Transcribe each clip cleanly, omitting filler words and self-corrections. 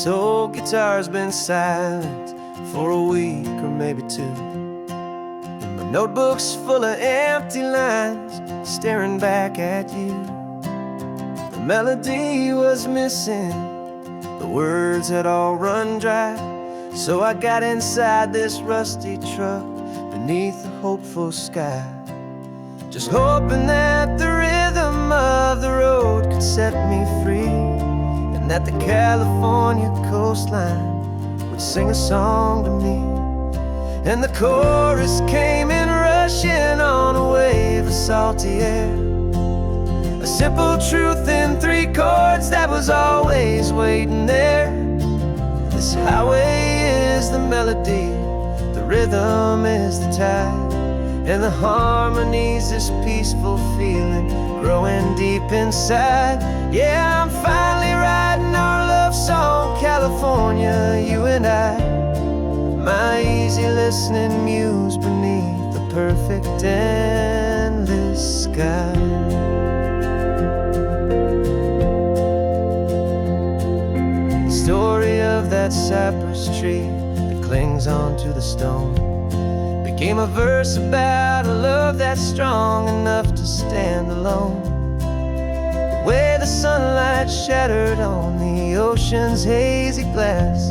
This old guitar's been silent for a week or maybe two, and my notebook's full of empty lines staring back at you. The melody was missing, the words had all run dry, so I got inside this rusty truck beneath the hopeful sky, just hoping that the rhythm of the road could set me free, and that the California coastline would sing a song to me. And the chorus came in rushing on a wave of salty air, a simple truth in 3 chords that was always waiting there. This highway is the melody, the rhythm is the tide, and the harmony's this peaceful feeling growing deep inside. Yeah, I'm finally writing our love song, California, you and I, my easy listening muse beneath the perfect endless sky. The story of that cypress tree that clings onto the stone became a verse about a love that's strong enough to stand alone. The way the sunlight shattered on the ocean's hazy glass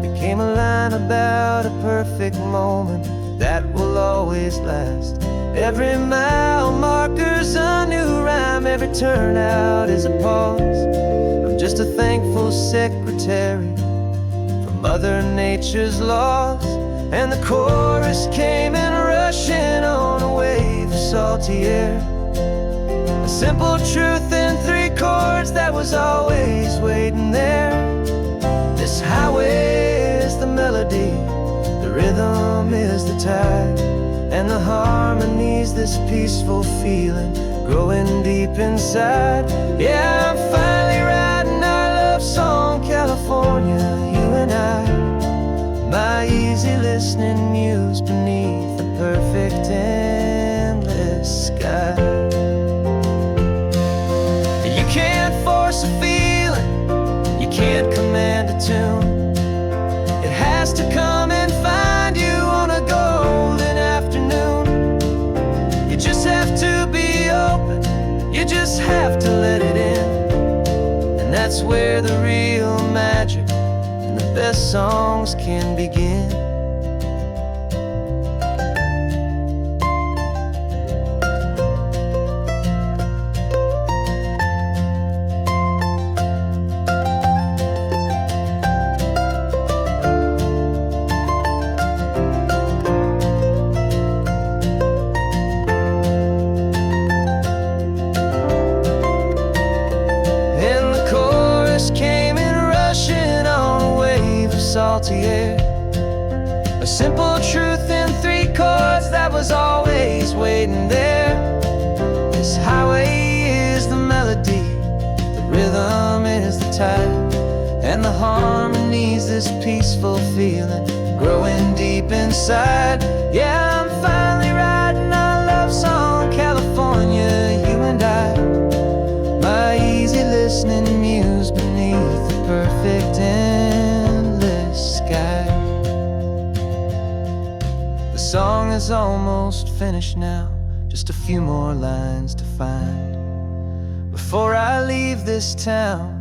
became a line about a perfect moment that will always last. Every mile marker's a new rhyme, every turnout is a pause. I'm just a thankful secretary for Mother Nature's laws. And the chorus came in rushing on a wave of salty air, a simple truth in 3 chords that was always waiting there. This highway is the melody, the rhythm is the tide, and the harmony's this peaceful feeling growing deep inside. Yeah, I'm finally writing our love song, California, you and I, my easy listening muse beneath the perfect endless sky. You can't force a feeling, you can't command a tune. It has to come and find you on a golden afternoon. You just have to be open, you just have to let it in, and that's where the real magic, the best songs can begin. And the chorus came in rushing on a wave of salty air, a simple truth in 3 chords that was always waiting there. This highway is the melody, the rhythm is the tide, and the harmony's this peaceful feeling growing deep inside. Yeah, I'm finally writing our love song, California, you and I, my easy listening muse beneath the perfect endless sky. The song is almost finished now, just a few more lines to find before I leave this town.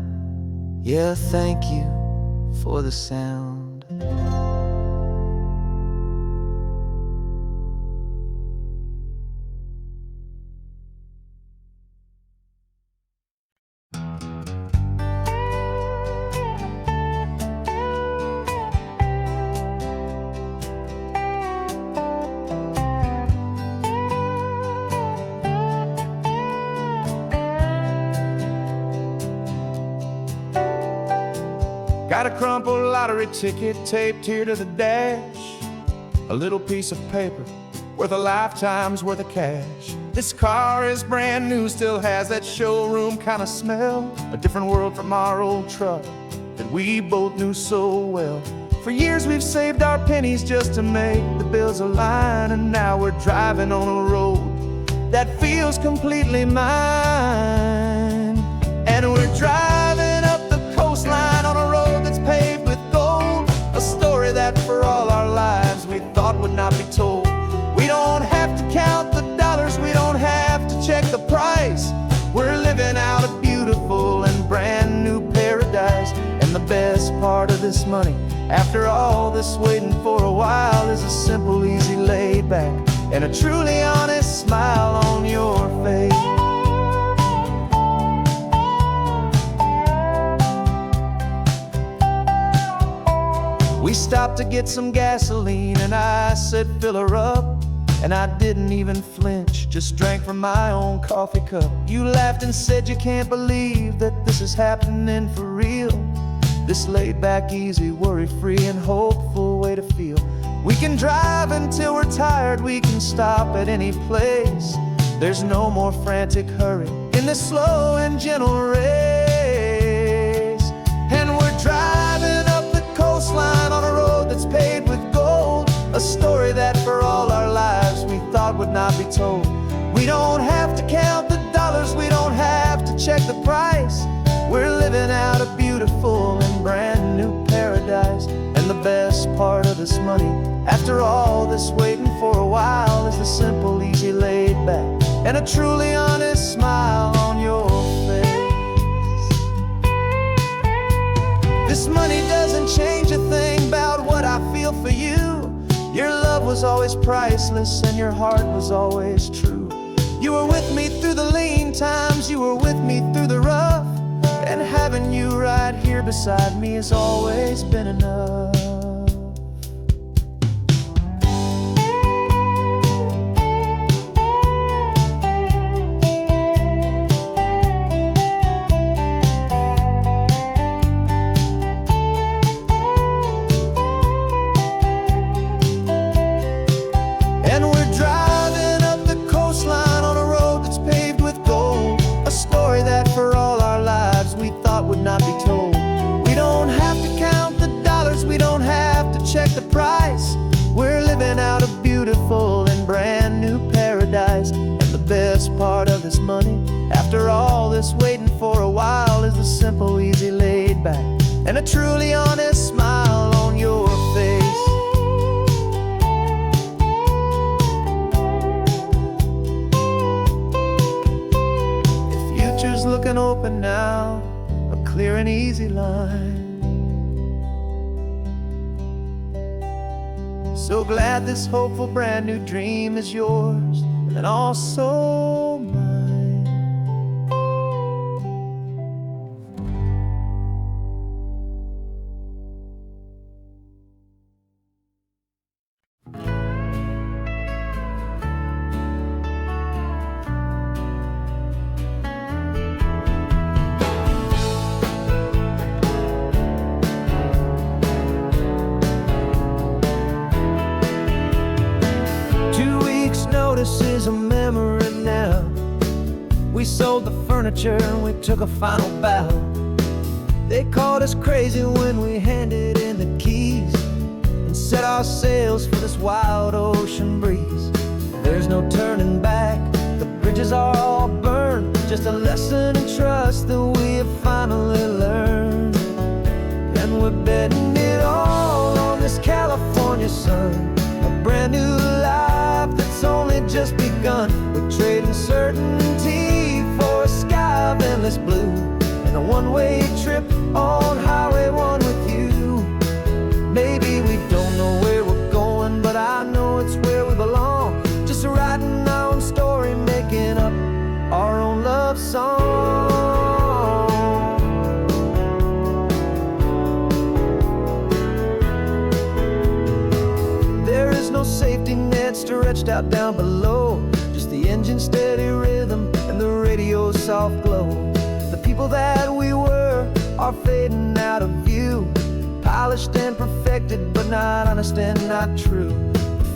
Yeah, thank you for the sound. Got a crumpled lottery ticket taped here to the dash, a little piece of paper worth a lifetime's worth of cash. This car is brand new, still has that showroom kind of smell, a different world from our old truck that we both knew so well. For years we've saved our pennies just to make the bills align, and now we're driving on a road that feels completely mine. And we're driving up the coastline on a road that's paved that for all our lives we thought would not be told. We don't have to count the dollars, we don't have to check the price. We're living out a beautiful and brand new paradise. And the best part of this money, after all this waiting for a while, is a simple, easy, laid back, and a truly honest smile on your face. We stopped to get some gasoline and I said fill her up, and I didn't even flinch, just drank from my own coffee cup. You laughed and said you can't believe that this is happening for real. This laid back, easy, worry-free and hopeful way to feel. We can drive until we're tired, we can stop at any place. There's no more frantic hurry in this slow and gentle race. And we're driving up the coastline on a road that's paved with gold, a story that for all our lives we thought would not be told. We don't have to count the dollars, we don't have to check the price. We're living out a beautiful and brand new paradise. And the best part of this money, after all this waiting for a while, is the simple, easy, laid back, and a truly honest smile on your face. This money doesn't change a thing about what I feel for you. Your love was always priceless and your heart was always true. You were with me through the lean times, you were with me through the rough, and having you right here beside me has always been enough. And we're driving up the coastline on a road that's paved with gold, a story that for all our lives we thought would not be told. We don't have to count the dollars, we don't have to check the price. We're living out a beautiful and brand new paradise. And the best part of this money, after all this waiting for a while, is the simple, easy, laid back, and a truly honest smile on your face. The future's looking open now, a clear and easy line. So glad this hopeful brand new dream is yours and also mine. Notice is a memory now. We sold the furniture and we took a final bow. They called us crazy when we handed in the keys and set our sails for this wild ocean breeze. There's no turning back, the bridges are all burned, just a lesson in trust that we have finally learned. And we're betting it all on this California sun, a brand new life that's only just begun. We're trading certainty for a sky of endless blue, and a one-way trip on Highway 1 with you. Maybe we don't know where we're going, but I know it's where we belong. Just writing our own story, making up our own love song. There is no safety net stretched out down below, just the engine's steady rhythm and the radio's soft glow. The people that we were are fading out of view, polished and perfected, but not honest and not true.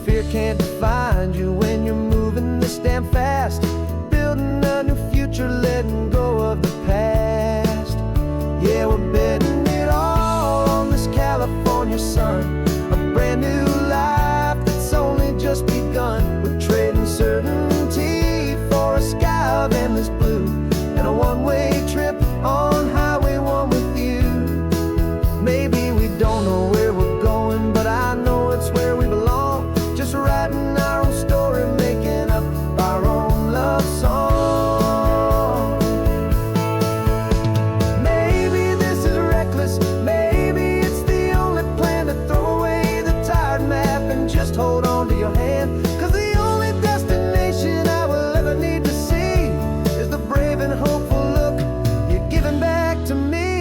Fear can't find you when you're moving this damn fast, building a new future, letting go of the past. Yeah, we're betting it all on this California sun, a brand new life that's only just begun. We're trading certainty for a sky of endless blue, and a one-way trip on Highway 1 with you. Maybe we don't know where we're going, but I just hold on to your hand. 'Cause the only destination I will ever need to see is the brave and hopeful look you're giving back to me.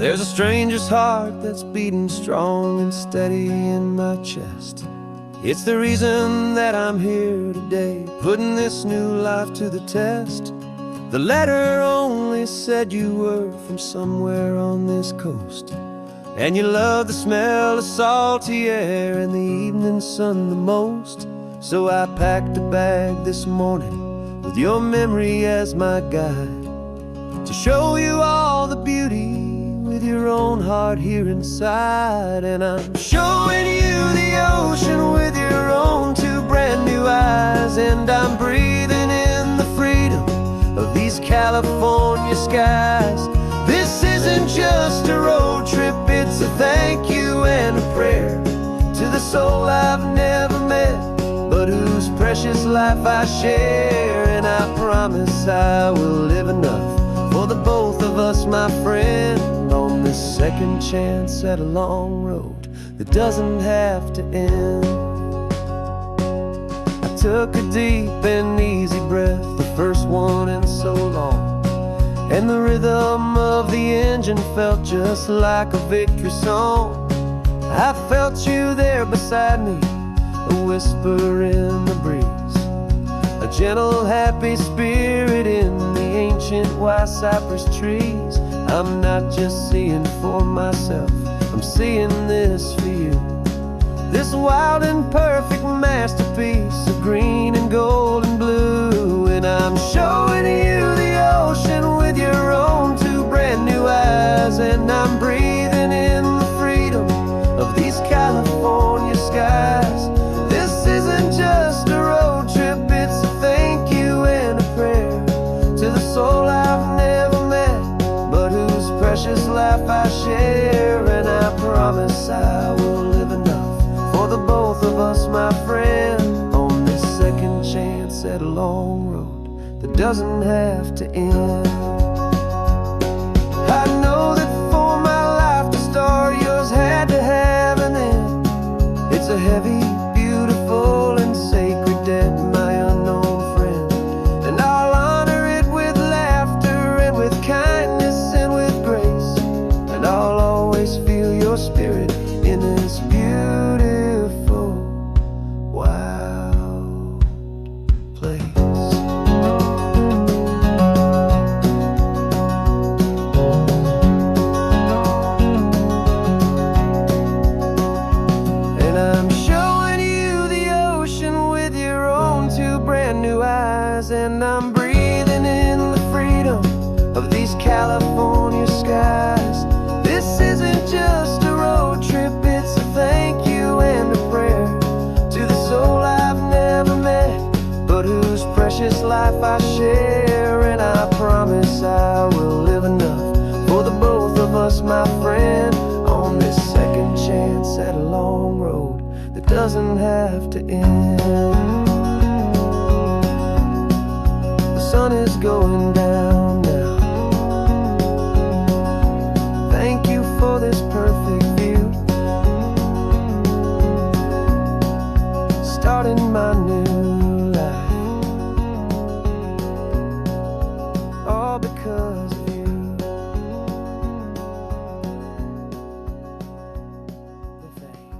There's a stranger's heart that's beating strong and steady in my chest. It's the reason that I'm here today, putting this new life to the test. The letter only said you were from somewhere on this coast, and you love the smell of salty air and the evening sun the most. So I packed a bag this morning with your memory as my guide, to show you all the beauty with your own heart here inside. And I'm showing you the ocean with your own two brand new eyes, and I'm breathing in the freedom of these California skies. This isn't just a road trip, it's a thank you and a prayer to the soul I've never met, but whose precious life I share. And I promise I will live enough for the both of us, my friend, on this second chance at a long road that doesn't have to end. I took a deep and easy breath, the first one in so long, and the rhythm of the engine felt just like a victory song. I felt you there beside me, a whisper in the breeze, a gentle happy spirit in the ancient white cypress trees. I'm not just seeing for myself, I'm seeing this for you, this wild and perfect masterpiece of green and gold and blue. And I'm showing you the ocean with your own two brand new eyes, and I'm breathing in the freedom of these California skies. This isn't just a road trip, it's a thank you and a prayer to the soul I've never met, but whose precious life I share. And I promise I will live enough for the both of us, my friend, on this second chance at a long road that doesn't have to end. I know that for my life to start, yours had to have an end. It's a heavy, beautiful, and sacred debt, my unknown friend, and I'll honor it with laughter and with kindness and with grace, and I'll always feel your spirit in this beautiful, wild place. And I'm showing you the ocean with your own two brand new eyes, and I'm breathing in the freedom of these California skies. This isn't just a road trip, it's a thank you and a prayer to the soul I've never met, but whose precious life I share. And I promise I will live enough for the both of us, my friend, on this second chance at a long road that doesn't have to end. The sun is going down now. Thank you for this perfect view. starting my new life, all because of you. Thank you.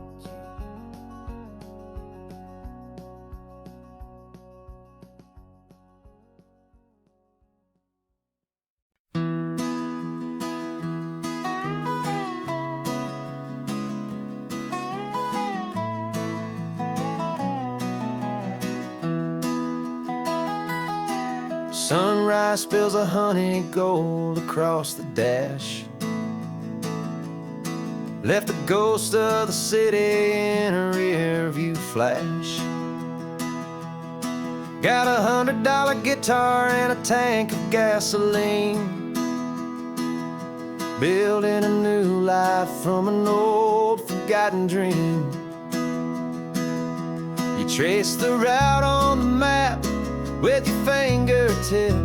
Sunrise spills a honey gold across the dash, left the ghost of the city in a rear view flash. Got $100 guitar and a tank of gasoline, building a new life from an old forgotten dream. You trace the route on the map with your fingertip,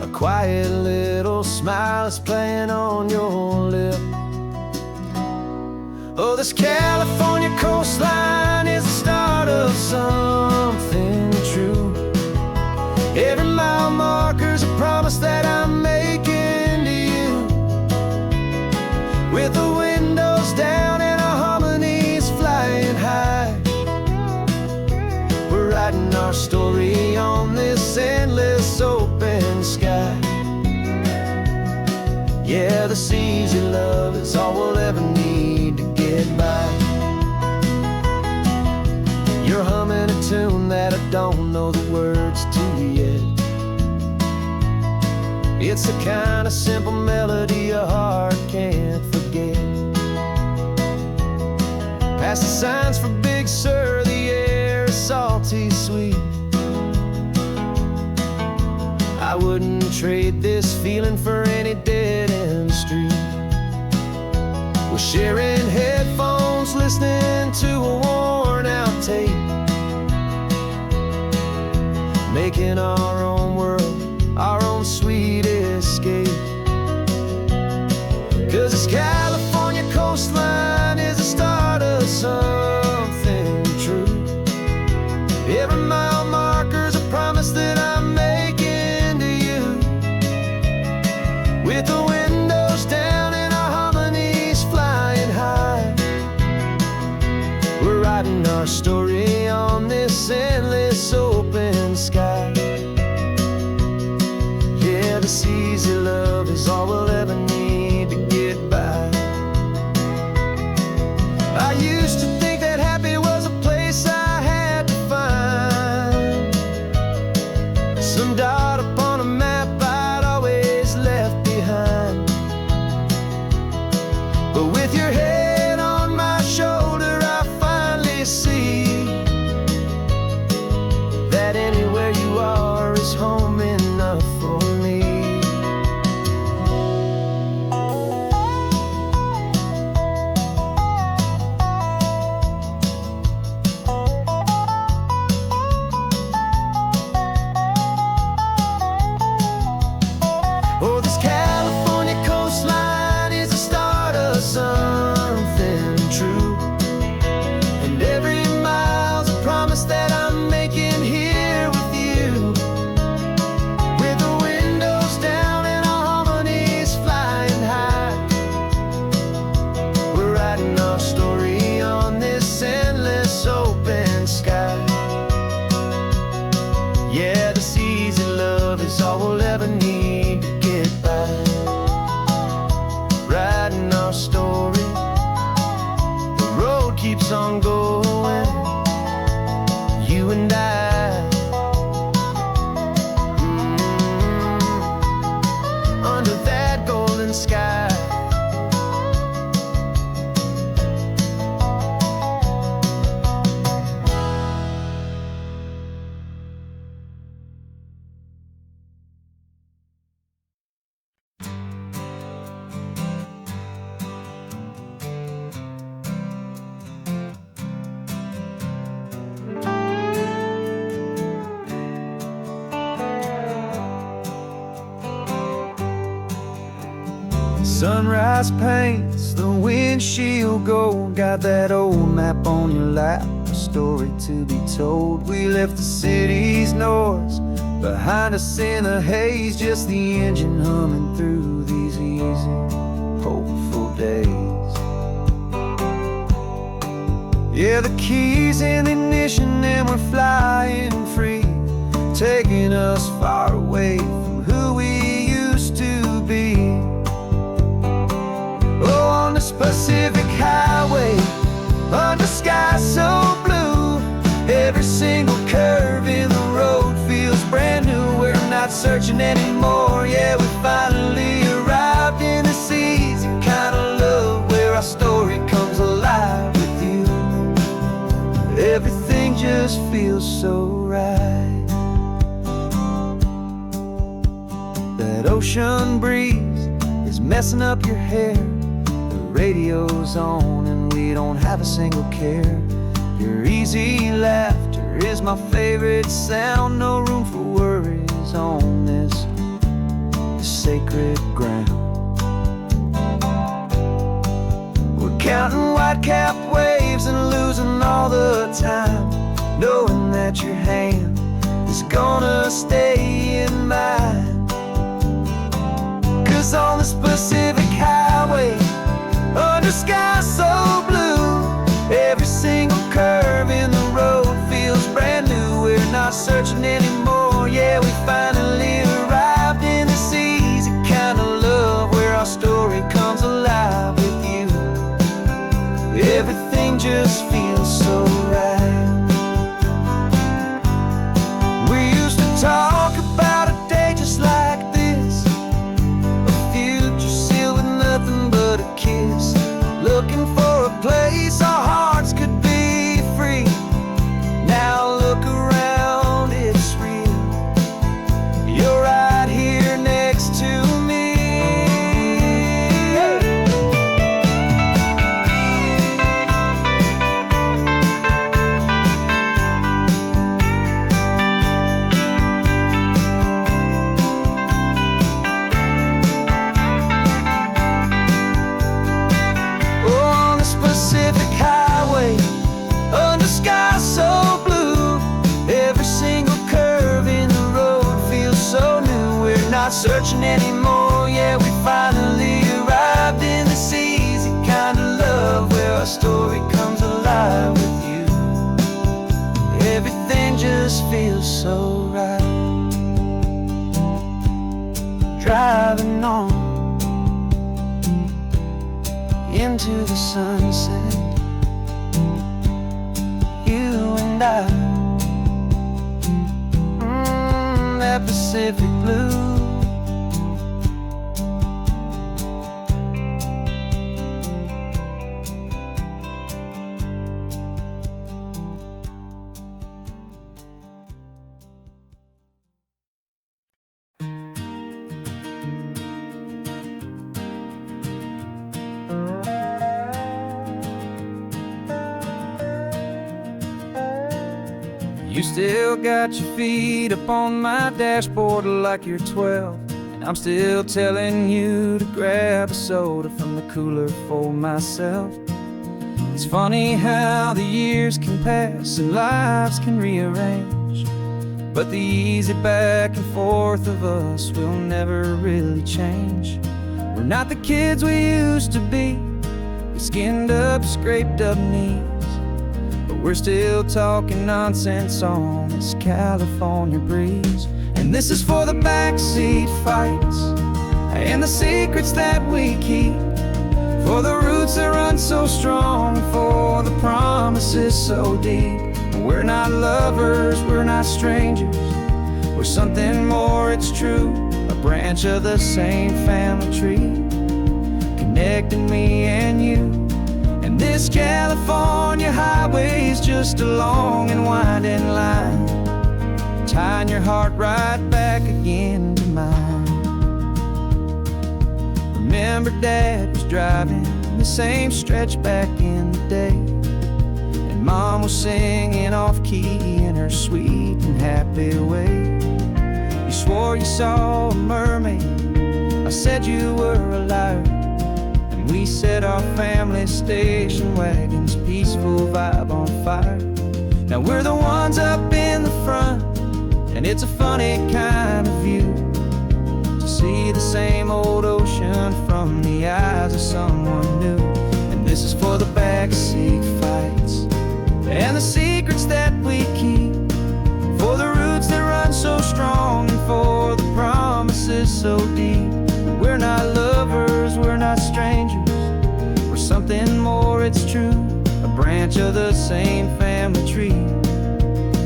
a quiet little smile is playing on your lip. Oh, this California coastline is the start of something true. Every mile marker's a promise that I'm making to you, with the windows down and our harmonies flying high. We're writing our story on this endless open sky. Yeah, this easy love is all we'll ever need to get by. You're humming a tune that I don't know the words to yet. It's the kind of simple melody a heart can't forget. Past the signs for Big Sur, the air is salty sweet. I wouldn't trade this feeling for any dead-end street. We're sharing headphones, listening to a worn-out tape, making our own world, our own sweet escape. 'Cause this California coastline is the start of something true. Every mile marker's a promise that I'm making to you, with the windows down and our harmonies flying high. We're writing our story on this endless open sky. Yeah, this easy love is all we'll ever need to get by. I used to think that happy was a place I had to find, some dot upon a map I'd always left behind. But with your head on my shoulder, I finally see that anywhere you are is home enough for me. Oh, this California coastline is the start of something true, and every mile's a promise that I'm making here with you, with the windows down and our harmonies flying high. We're writing our story on this endless open sky. Yeah, this easy love is all we'll ever need to get by. Writing our story, the road keeps on going, you and I. Under that golden sky. Sunrise paints the windshield gold. Got that old map on your lap, a story to be told. We left the city's noise behind us in the haze, just the engine humming through these easy, hopeful days. Yeah, the keys in the ignition and we're flying free, taking us far away from who we used to be. Oh, on this Pacific highway, under sky so blue, every single curve in the road feels brand new. We're not searching anymore, yeah, we finally arrived in this easy kind of love where our story comes alive with you. Everything just feels so right. That ocean breeze is messing up your hair, the radio's on and we don't have a single care. Your easy laughter is my favorite sound. No room for worries on this sacred ground. We're counting white-capped waves and losing all the time, knowing that your hand is gonna stay in mine. 'Cause on this Pacific highway, under sky so blue, every single curve in the road feels brand new. We're not searching anymore, yeah, we finally arrived in this easy kind of love where our story comes alive with you. Everything just feels so right. We used to talk about a day just like this, a future sealed with nothing but a kiss, looking for a place our hearts could be free. Now look around, it's real. You're right here next to me. On this Pacific highway, under sky so blue, every single curve in the road feels so new. We're not searching anymore, yeah, we finally arrived in this easy kind of love where our story comes alive with you. Everything just feels so right. Driving on into the sunset, you and I, that Pacific blue. You still got your feet up on my dashboard like you're 12, and I'm still telling you to grab a soda from the cooler for myself. It's funny how the years can pass and lives can rearrange, but the easy back and forth of us will never really change. We're not the kids we used to be, with skinned up, scraped up knees, but we're still talking nonsense on this California breeze. And this is for the backseat fights and the secrets that we keep, for the roots that run so strong, for the promises so deep. We're not lovers, we're not strangers, we're something more, it's true. A branch of the same family tree, connecting me and you. And this California highway is just a long and winding line, tying your heart right back again to mine. Remember Dad was driving the same stretch back in the day, and Mom was singing off-key in her sweet and happy way. You swore you saw a mermaid, I said you were a liar, and we set our family station wagons, peaceful vibe on fire. Now we're the ones up in the front, and it's a funny kind of view to see the same old ocean from the eyes of someone new. And this is for the backseat fights and the secrets that we keep, for the roots that run so strong and for the promises so deep. We're not lovers, we're not strangers, we're something more, it's true. A branch of the same family tree,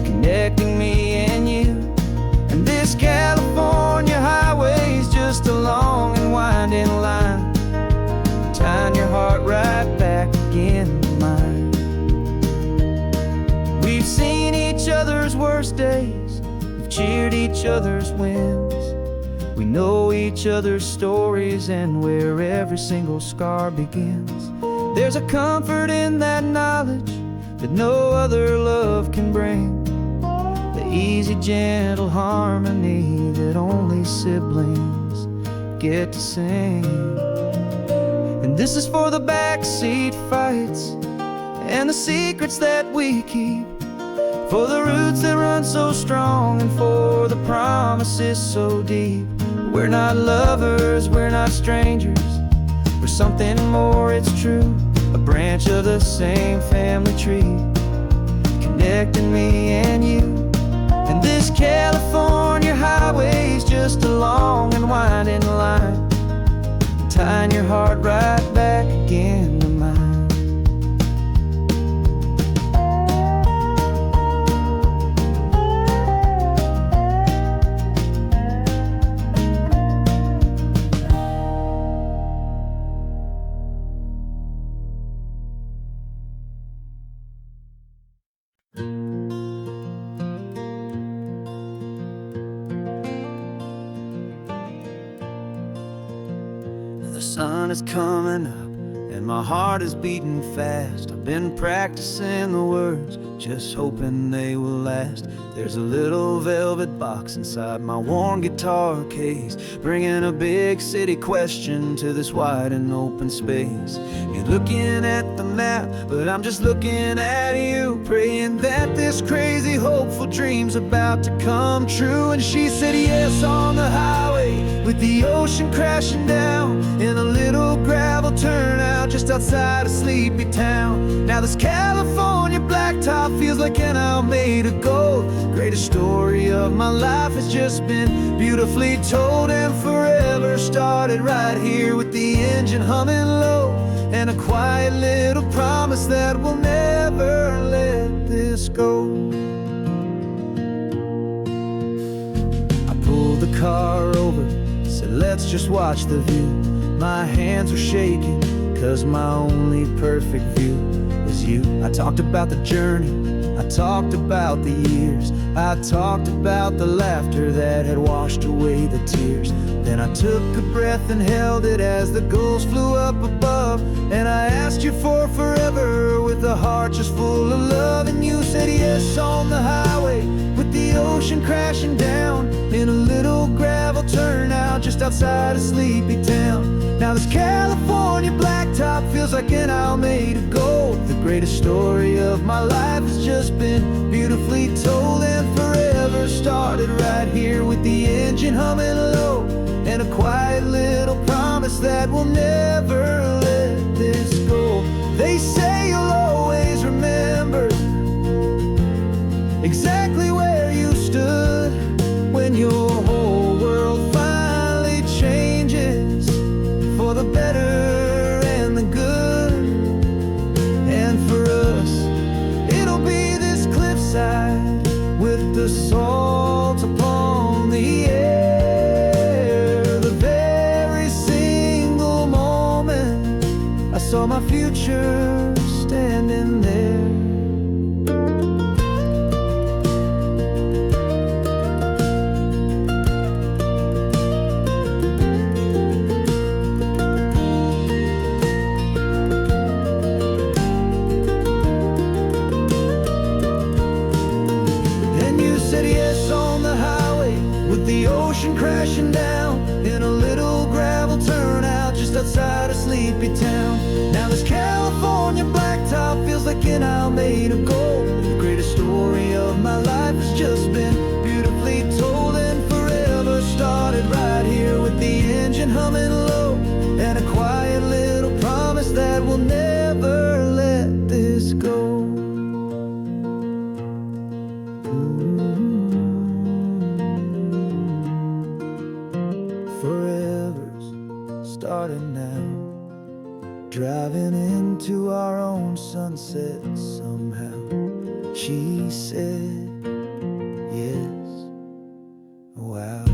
connecting me and you. And this California highway's just a long and winding line, tying your heart right back again to mine. We've seen each other's worst days, we've cheered each other's wins. We know each other's stories and where every single scar begins. There's a comfort in that knowledge that no other love can bring, the easy, gentle harmony that only siblings get to sing. And this is for the backseat fights and the secrets that we keep, for the roots that run so strong and for the promises so deep. We're not lovers, we're not strangers, we're something more, it's true. A branch of the same family tree, connecting me and you. And this California highway's just a long and winding line, tying your heart right back again to mine. The sun is coming up and my heart is beating fast. I've been practicing the words, just hoping they will last. There's a little velvet box inside my worn guitar case, bringing a big city question to this wide and open space. You're looking at the map, but I'm just looking at you, praying that this crazy hopeful dream's about to come true. And she said yes on the highway, with the ocean crashing down in a little gravel turnout just outside a sleepy town. Now this California blacktop feels like an owl made of gold. Greatest story of my life has just been beautifully told, and forever started right here with the engine humming low, and a quiet little promise that we'll never let this go. I pulled the car over, said let's just watch the view. My hands were shaking, cause my only perfect view was you. I talked about the journey, I talked about the years, I talked about the laughter that had washed away the tears. Then I took a breath and held it as the gulls flew up above, and I asked you for forever with a heart just full of love. And you said yes on the highway, with the ocean crashing down in a little gravel turnout just outside a sleepy town. Now this California blacktop feels like an owl made of gold. The greatest story of my life has just been beautifully told, and forever started right here with the engine humming low, and a quiet little promise that we'll never let this go. They say you'll always remember exactly where you stood when your whole world finally changes for the better and the good. And for us, it'll be this cliffside with the salt upon the air. The very single moment I saw my future standing there. outside a sleepy town. Now this California blacktop feels like an isle made of gold. The greatest story of my life has just been beautifully told, and forever started right here with the engine humming low, and a quiet little promise that we'll never let this go. Forever's starting now, driving into our own sunset somehow. She said, yes, wow.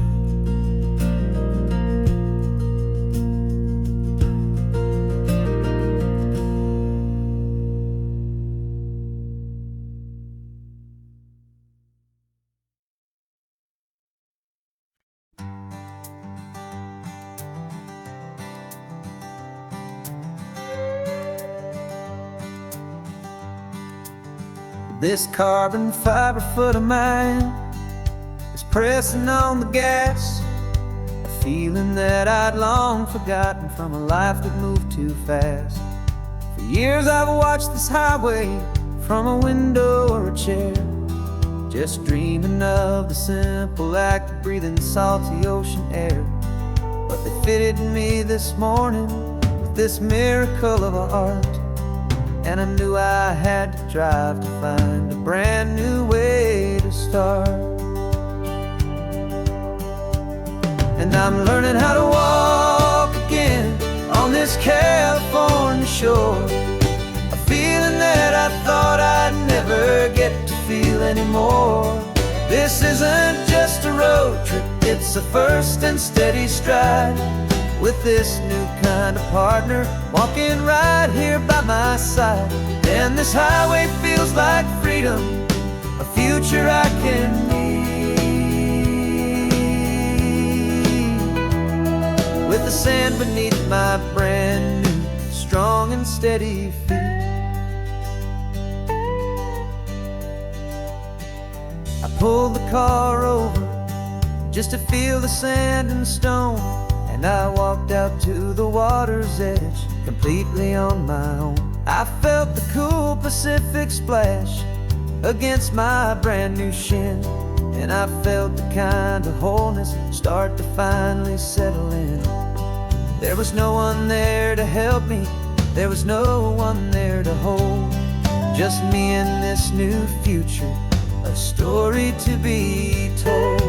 This carbon fiber foot of mine is pressing on the gas, a feeling that I'd long forgotten from a life that moved too fast. For years I've watched this highway from a window or a chair, just dreaming of the simple act of breathing salty ocean air. But they fitted me this morning with this miracle of art, and I knew I had to drive to find a brand new way to start. And I'm learning how to walk again on this California shore, a feeling that I thought I'd never get to feel anymore. This isn't just a road trip, it's a first and steady stride, with this new kind of partner walking right here by my side. And this highway feels like freedom, a future I can need, with the sand beneath my brand new strong and steady feet. I pulled the car over just to feel the sand and stone, and I walked out to the water's edge completely on my own. I felt the cool Pacific splash against my brand new shin, and I felt the kind of wholeness start to finally settle in. There was no one there to help me, there was no one there to hold, just me and this new future, a story to be told.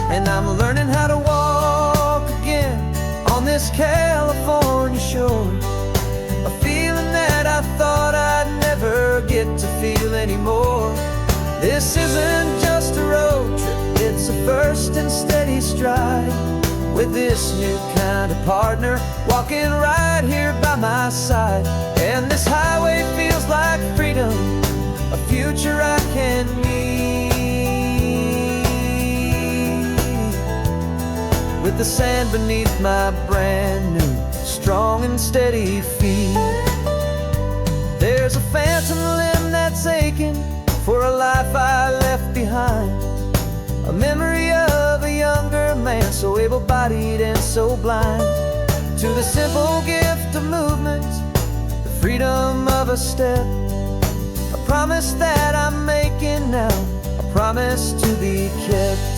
And I'm learning how to walk again on this California shore, a feeling that I thought I'd never get to feel anymore. This isn't just a road trip, it's a first and steady stride, with this new kind of partner walking right here by my side. And this highway feels like freedom, a future I can need, with the sand beneath my brand new strong and steady feet. There's a phantom limb that's aching for a life I left behind, a memory of a younger man so able-bodied and so blind, to the simple gift of movement, the freedom of a step, a promise that I'm making now, a promise to be kept.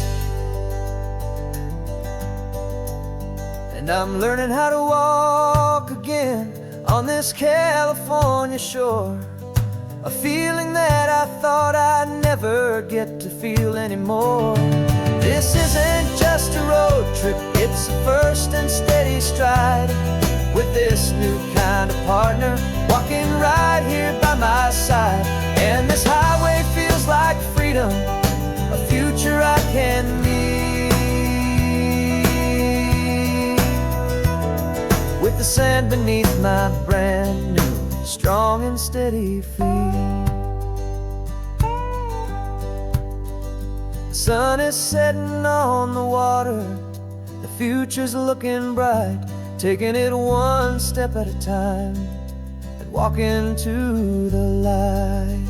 And I'm learning how to walk again on this California shore, a feeling that I thought I'd never get to feel anymore. This isn't just a road trip, it's a first and steady stride, with this new kind of partner walking right here by my side. And this highway feels like freedom, a future I can need, with the sand beneath my brand new strong and steady feet. The sun is setting on the water, the future's looking bright, taking it one step at a time and walking to the light.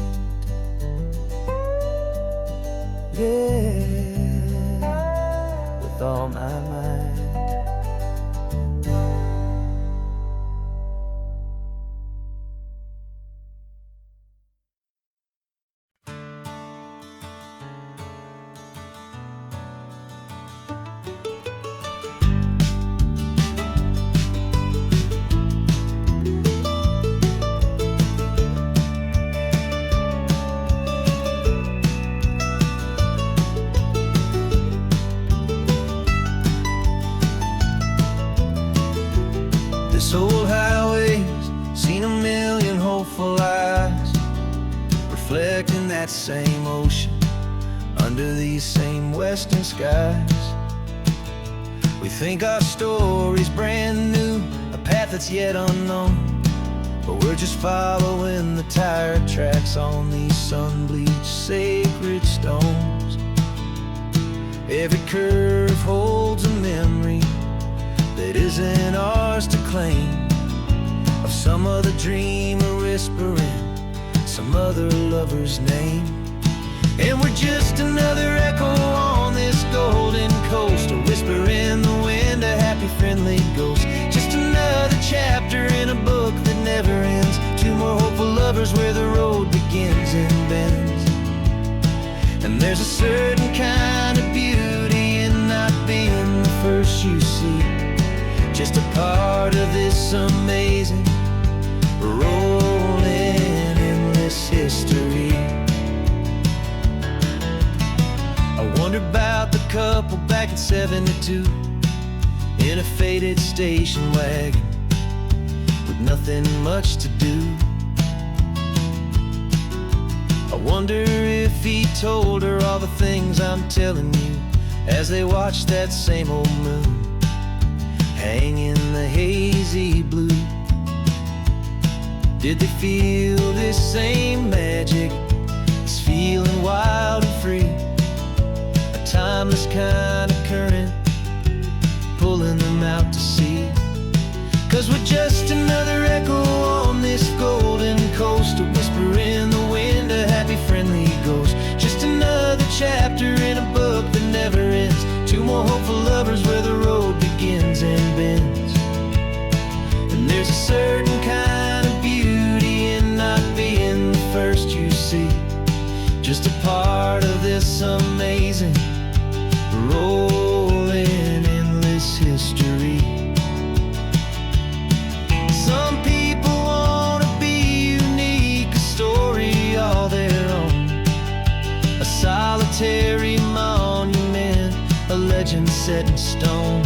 Yeah, with all my might. that same ocean, under these same western skies. We think our story's brand new, a path that's yet unknown, but we're just following the tire tracks on these sun-bleached sacred stones. Every curve holds a memory that isn't ours to claim, of some other dreamer whispering some other lover's name. And we're just another echo on this golden coast, a whisper in the wind, a happy friendly ghost. Just another chapter in a book that never ends, two more hopeful lovers where the road begins and bends. And there's a certain kind of beauty in not being the first you see, just a part of this amazing rolling endless history. I wonder about the couple back in '72 in a faded station wagon with nothing much to do. I wonder if he told her all the things I'm telling you as they watched that same old moon hang in the hazy blue. Did they feel this same magic, this feeling wild and free, a timeless kind of current pulling them out to sea? 'Cause we're just another echo on this golden coast, a whisper in the wind, a happy friendly ghost. Just another chapter in a book that never ends, two more hopeful lovers where the road begins and bends. And there's a certain kind of beauty in not being the first you see, just a part of this amazing rolling endless history. Some people want to be unique, a story all their own, a solitary monument, a legend set in stone.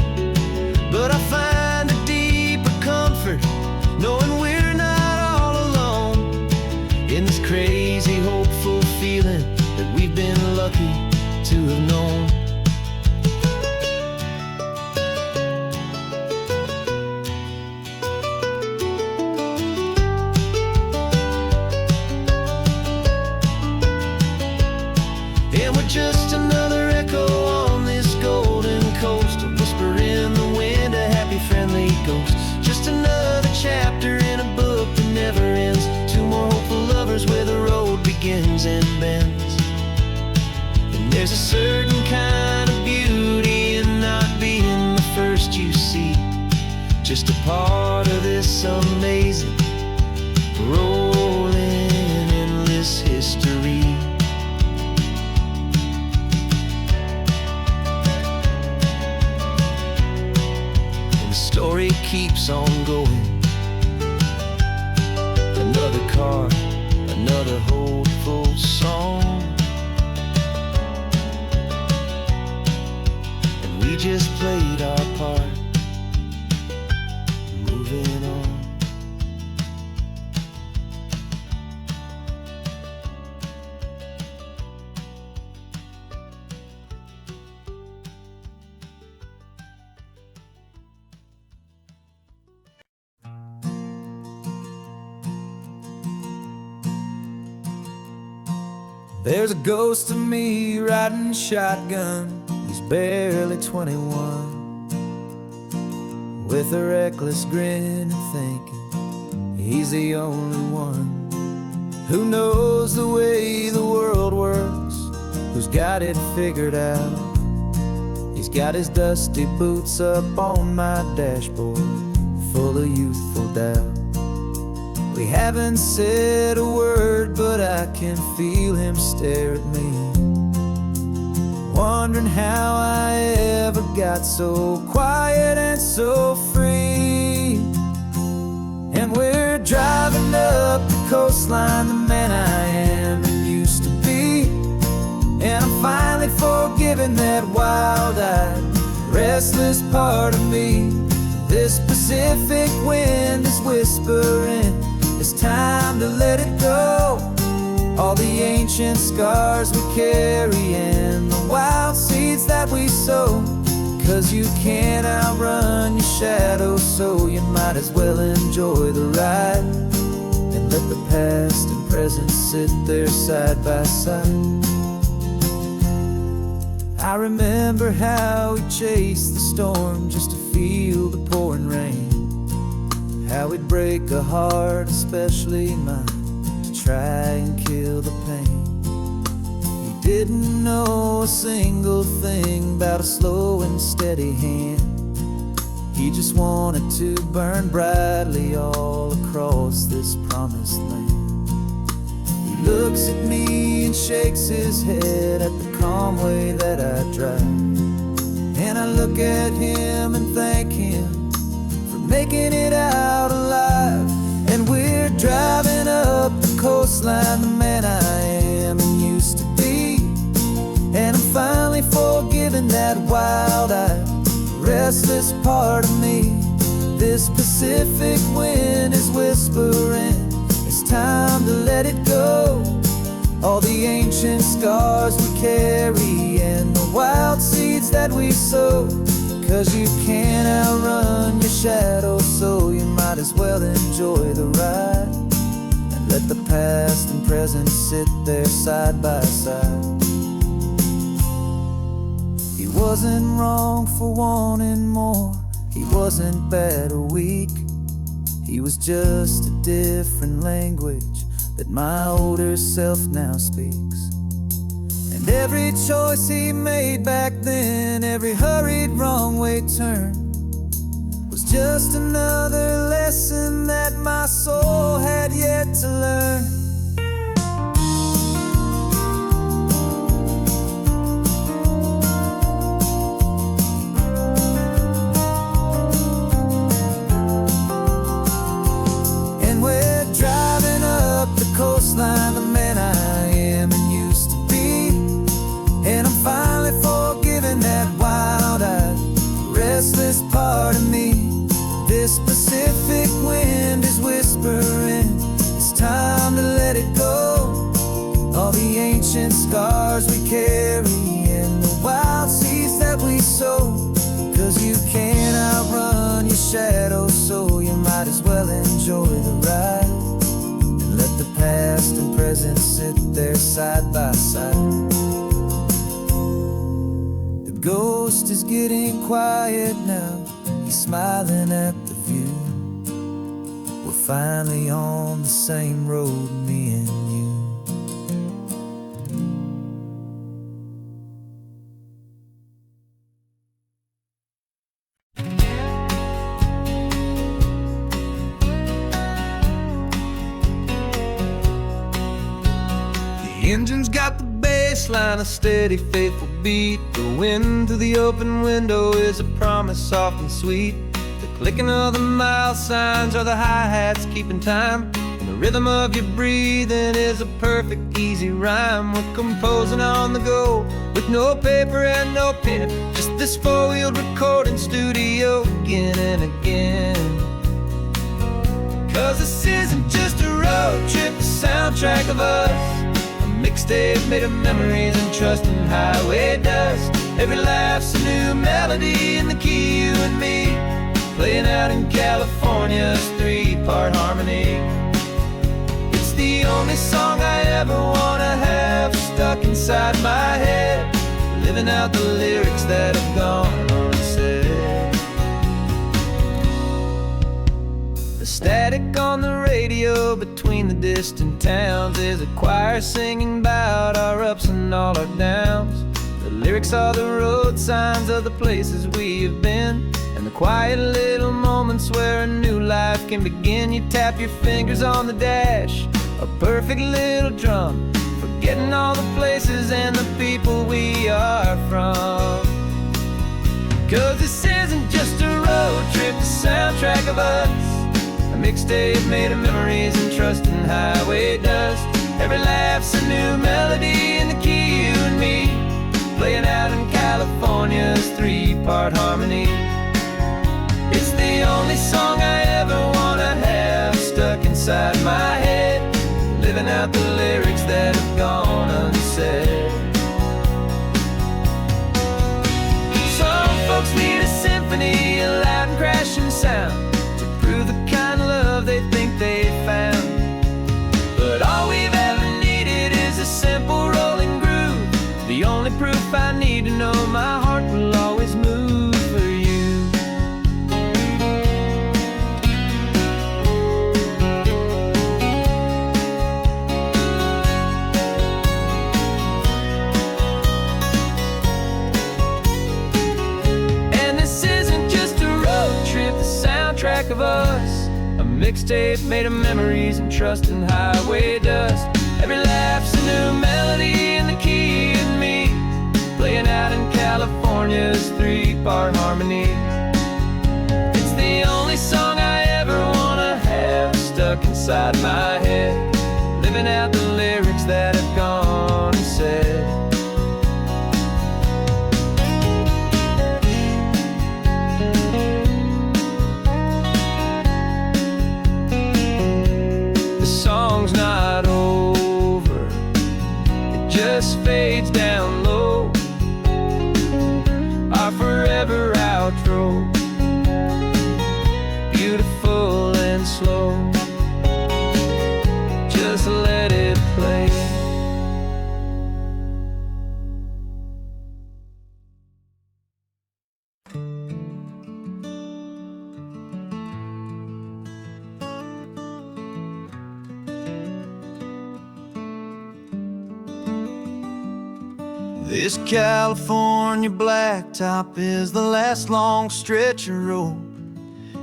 But I find a deeper comfort knowing we're not all alone in this crazy hopeful feeling that we've been lucky to have known. And we're just another echo on this golden coast, a whisper in the wind, a happy friendly ghost. Just another chapter in a book that never ends, two more hopeful lovers where the road begins and bends. And there's a certain kind of beauty in not being the first you see, just a part of this amazing rolling endless history. Story keeps on going, another car, another hopeful song, and we just played our part, moving on. There's a ghost of me riding shotgun, he's barely 21, with a reckless grin and thinking he's the only one who knows the way the world works, who's got it figured out. He's got his dusty boots up on my dashboard, full of youthful doubt. We haven't said a word, but I can feel him stare at me, wondering how I ever got so quiet and so free. And we're driving up the coastline, the man I am and used to be, and I'm finally forgiving that wild-eyed, restless part of me. This Pacific wind is whispering, it's time to let it go. all the ancient scars we carry and the wild seeds that we sow. 'Cause you can't outrun your shadow, so you might as well enjoy the ride and let the past and present sit there side by side. I remember how we chased the storm just to feel the pouring rain, how we'd break a heart, especially mine, to try and kill the pain. He didn't know a single thing about a slow and steady hand. He just wanted to burn brightly all across this promised land. He looks at me and shakes his head at the calm way that I drive, and I look at him and thank him for making it out alive. And we're driving up the coastline, the man I am and used to be, and I'm finally forgiving that wild-eyed, restless part of me. This Pacific wind is whispering, it's time to let it go. All the ancient scars we carry and the wild seeds that we sow. 'Cause you can't outrun your shadow, so you might as well enjoy the ride and let the past and present sit there side by side. He wasn't wrong for wanting more, he wasn't bad or weak. He was just a different language that my older self now speaks. And every choice he made back then, every hurried wrong way turn, was just another lesson that my soul had yet to learn. Coastline, the man I am and used to be, and I'm finally forgiving that wild-eyed, restless part of me. This Pacific wind is whispering, it's time to let it go. All the ancient scars we carry and the wild seeds that we sow. 'Cause you can't outrun your shadow, so you might as well enjoy the ride. Let the past and present sit there side by side. The ghost is getting quiet now, he's smiling at the view. We're finally on the same road, me and you. The engine's got the bass line, a steady, faithful beat. The wind through the open window is a promise soft and sweet. The clicking of the mile signs are the hi-hats keeping time, and the rhythm of your breathing is a perfect, easy rhyme. We're composing on the go with no paper and no pen, just this four-wheeled recording studio again and again. 'Cause this isn't just a road trip, the soundtrack of us, mixtape made of memories and trust in highway dust. Every laugh's a new melody in the key, you and me, playing out in California's three-part harmony. It's the only song I ever wanna have stuck inside my head, living out the lyrics that have gone unsaid. The static on the radio between the distant towns is a choir singing about our ups and all our downs. The lyrics are the road signs of the places we have been, and the quiet little moments where a new life can begin. You tap your fingers on the dash, a perfect little drum, forgetting all the places and the people we are from. 'Cause this isn't just a road trip, the soundtrack of us, a mixtape made of memories and trust in highway dust. Every laugh's a new melody in the key, you and me, playing out in California's three-part harmony. It's the only song I ever wanna have stuck inside my head, living out out the lyrics that have gone unsaid. Some folks need a symphony, a loud and crashing sound, to prove the kind of love they think they found. But all we've ever needed is a simple rolling groove, the only proof I need to know my heart will always move for you. And this isn't just a road trip, the soundtrack of us, a mixtape made of memories and trust and highway dust. Every laugh's a new melody in the key and me, playing out in California's 3-part harmony. It's the only song I ever wanna have stuck inside my head, living out the lyrics that have gone unsaid. The song's not over, it just fades down low, our forever outro, beautiful and slow. Just let it play. This California blacktop is the last long stretch of road,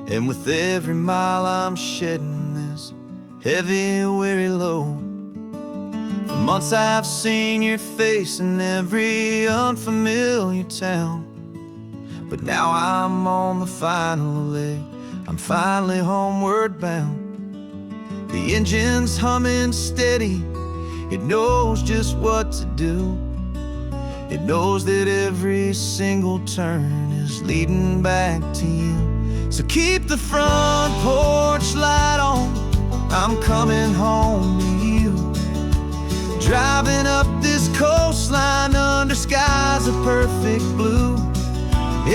and with every mile I'm shedding this heavy, weary load. For months I've seen your face in every unfamiliar town, but now I'm on the final leg, I'm finally homeward bound. The engine's humming steady, it knows just what to do. It knows that every single turn is leading back to you. So keep the front porch light on, I'm coming home to you. Driving up this coastline under skies of perfect blue.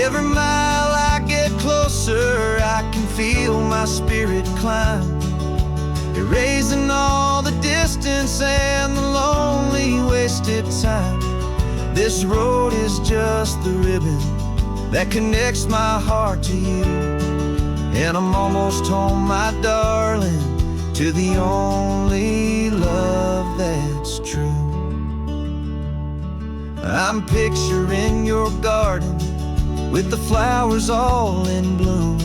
Every mile I get closer, I can feel my spirit climb, erasing all the distance and the lonely wasted time. This road is just the ribbon that connects my heart to you, and I'm almost home, my darling, to the only love that's true. I'm picturing your garden with the flowers all in bloom.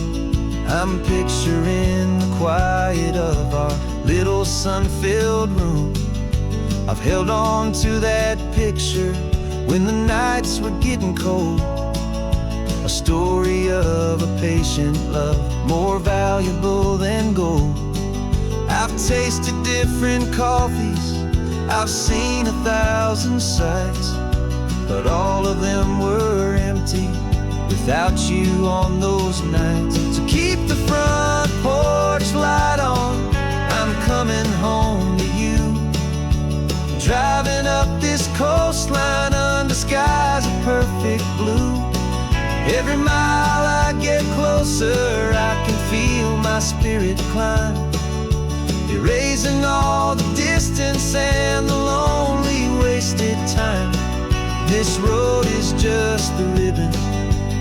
I'm picturing the quiet of our little sun-filled room. I've held on to that picture when the nights were getting cold, a story of a patient love, more valuable than gold. I've tasted different coffees, I've seen 1,000 sights, but all of them were empty without you on those nights. So keep the front porch light on, I'm coming home to you. Driving up this coastline under skies of perfect blue. Every mile I get closer, I can feel my spirit climb, erasing all the distance and the lonely wasted time. This road is just the ribbon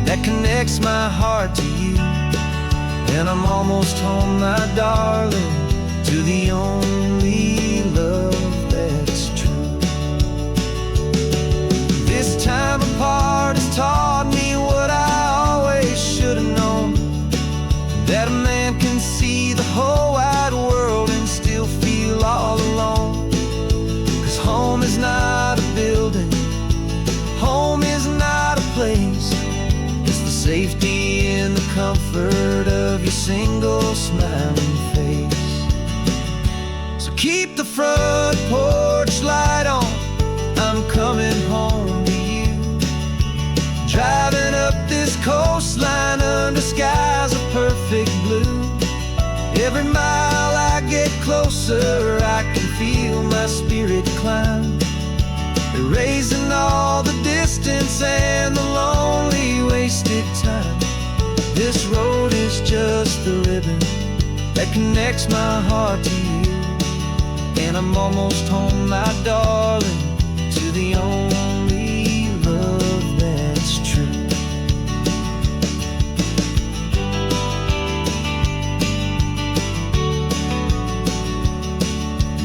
that connects my heart to you, and I'm almost home, my darling, to the only love that's true. This time apart has taught me what I always should have known, that a man can see the whole wide world and still feel all alone. 'Cause home is not a building, home is not a place, it's the safety and the comfort of your single smiling face. So keep the front porch light on, I'm coming home to you. Driving up this coastline under skies of perfect blue. Every mile I get closer, I can feel my my spirit climb, erasing all the distance and the lonely wasted time. This road is just the ribbon that connects my heart to you, and I'm almost home, my darling, to the only love that's true.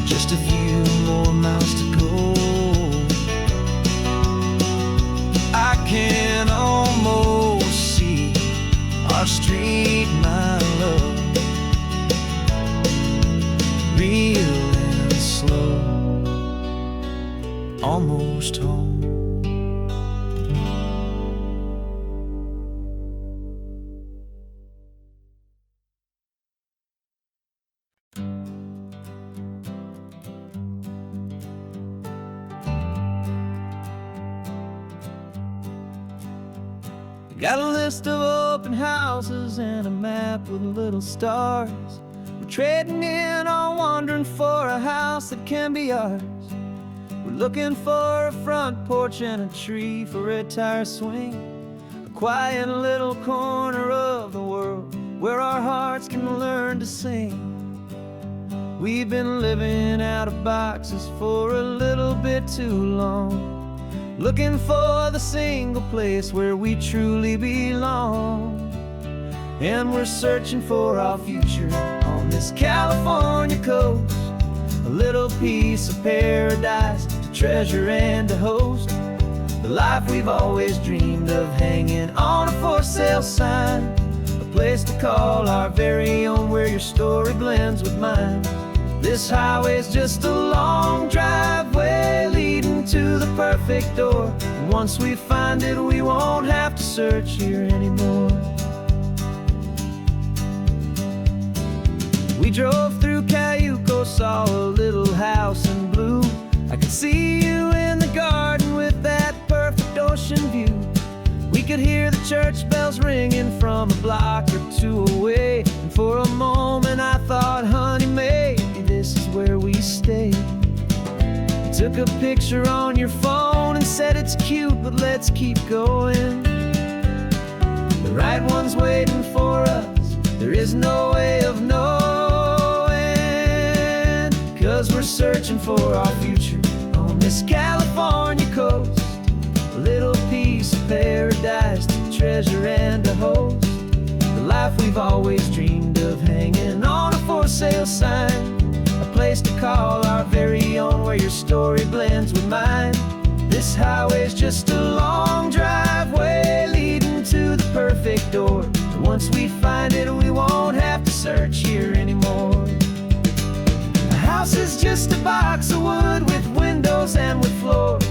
Just a few more miles to go, I can almost see our street, my love, real and slow, almost home. Got a list of open houses and a map with little stars. We're trading in on wandering for a house that can be ours. We're looking for a front porch and a tree for a tire swing, a quiet little corner of the world where our hearts can learn to sing. We've been living out of boxes for a little bit too long, looking for the single place where we truly belong. And we're searching for our future on this California coast, a little piece of paradise to treasure and to host, the life we've always dreamed of, hanging on a for sale sign, a place to call our very own where your story blends with mine. This highway's just a long driveway leading to the perfect door, and once we find it, we won't have to search here anymore. We drove through Cayuco, saw a little house in blue. I could see you in the garden with that perfect ocean view. We could hear the church bells ringing from a block or two away, and for a moment I thought, honey, maybe this is where we stay. You took a picture on your phone and said it's cute, but let's keep going. The right one's waiting for us, there is no way of knowing, 'cause we're searching for our future on this California coast, a little piece of paradise to treasure and to host, the life we've always dreamed of, hanging on a for sale sign, a place to call our very own where your story blends with mine. This highway's just a long driveway leading to the perfect door, and once we find it, we won't have to search here anymore. A house is just a box of wood with windows and with floors,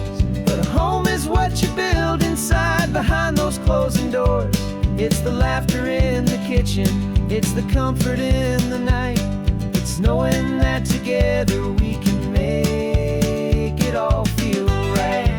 but a home is what you build inside behind those closing doors. It's the laughter in the kitchen, it's the comfort in the night, it's knowing that together we can make it all feel right.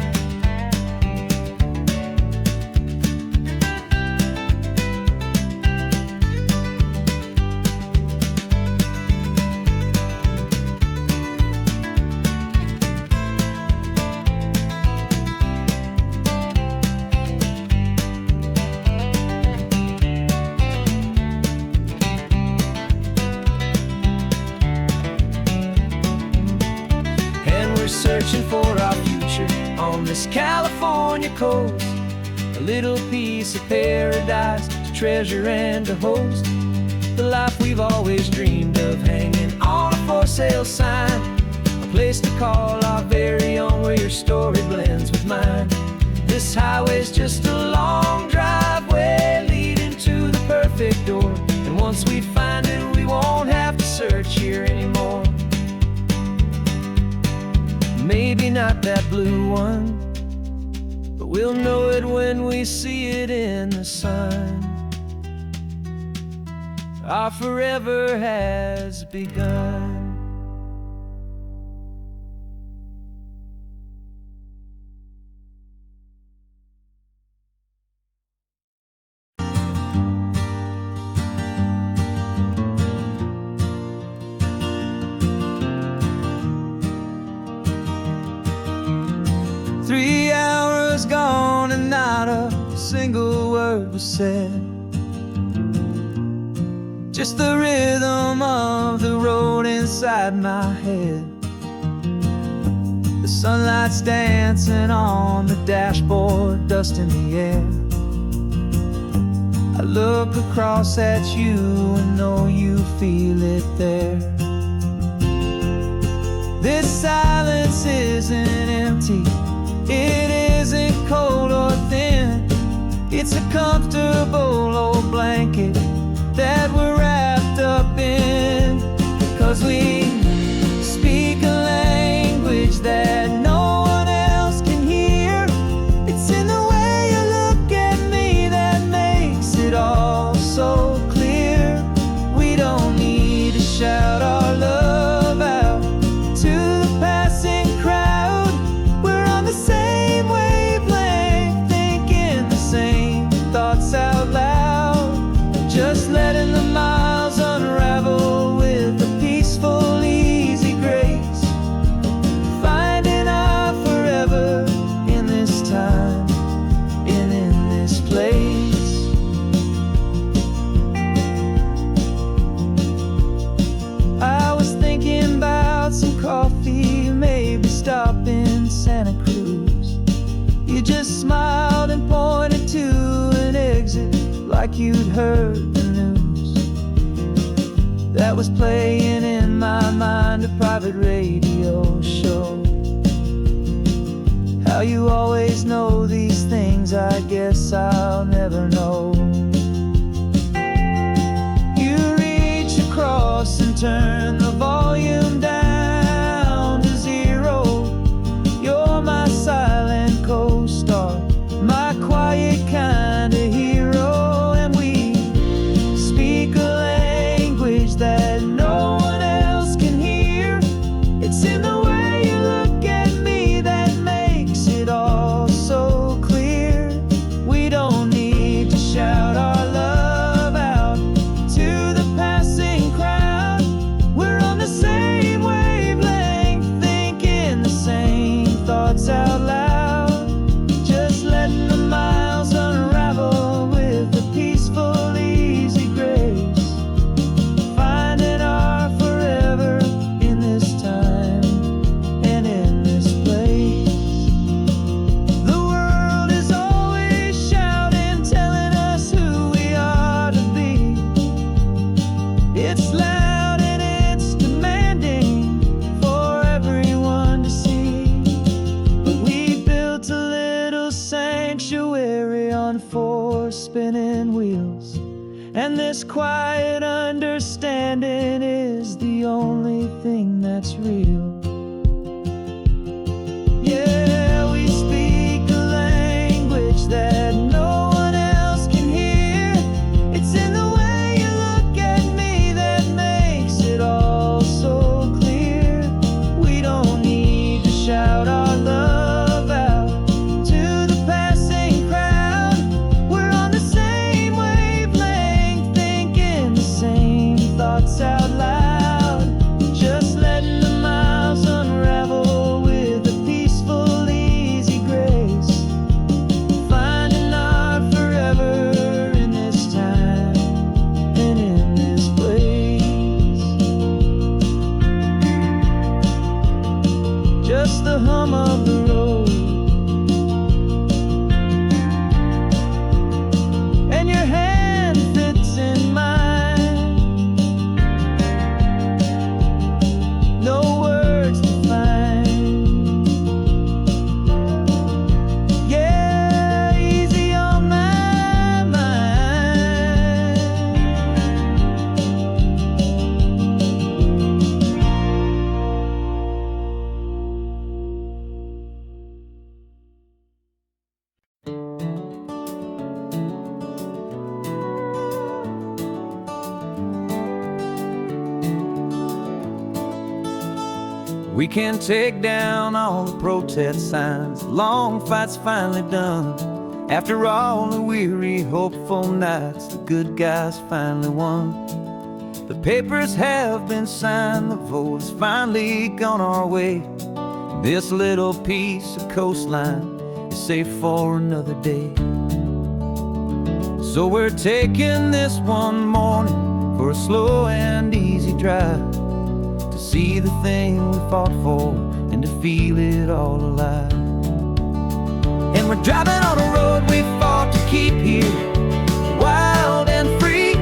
Searching for our future on this California coast, a little piece of paradise to treasure and to host, the life we've always dreamed of, hanging on a for sale sign, a place to call our very own where your story blends with mine. This highway's just a long driveway leading to the perfect door, and once we find it, we won't have to search here anymore. Maybe not that blue one, but we'll know it when we see it in the sun. Our forever has begun. 3 hours gone and not a single word was said. Just the rhythm of the road inside my head. The sunlight's dancing on the dashboard, dust in the air. I look across at you and know you feel it there. This silence isn't empty, it isn't cold or thin. It's a comfortable old blanket that we're wrapped up in. 'Cause we speak a language that no one else can hear. It's in the way you look at me that makes it all so clear. We don't need to shout our love out to the passing crowd. We're on the same wavelength, thinking the same thoughts out loud. Just letting the miles unravel with a peaceful, easy grace. Finding our forever in this time and in this place. I was thinking about some coffee, maybe stop in Santa Cruz. You just smiled and pointed to an exit like you'd heard the news. That was playing in my mind, a private radio show. How you always know these things, I guess I'll never know. You reach across and turn the volume down to 0. You're my silent co-star, my quiet kind of hero. And we speak a language that no one else can hear. It's in the way you look at me that makes it all so clear. We don't need to shout our love out to the passing crowd. We're on the same wavelength, thinking the same thoughts out loud. Just letting the miles unravel with a peaceful, easy grace. Finding our forever in this time and in this place. The world is always shouting, telling us who we are to be. It's loud and it's demanding for everyone to see. But we built a little sanctuary on 4 spinning wheels, and this quiet understanding is the only thing that's real. Yeah, we speak a language that no one else can hear. It's in the way you look at me that makes it all so clear. We don't need to shout our love out to the passing crowd. We're on the same wavelength, thinking the same thoughts out loud. Just letting the miles unravel with a peaceful, easy grace. Finding our forever in this time and in this place. Just the hum of the road and your hand fits in mine. No words to find. Yeah, easy on my mind. We can take down all the protest signs. Long fight's finally done. After all the weary, hopeful nights, the good guys finally won. The papers have been signed, the vote has finally gone our way. This little piece of coastline is safe for another day. So we're taking this one morning for a slow and easy drive, to see the thing we fought for and to feel it all alive. And we're driving on a road we fought to keep here, wild and free,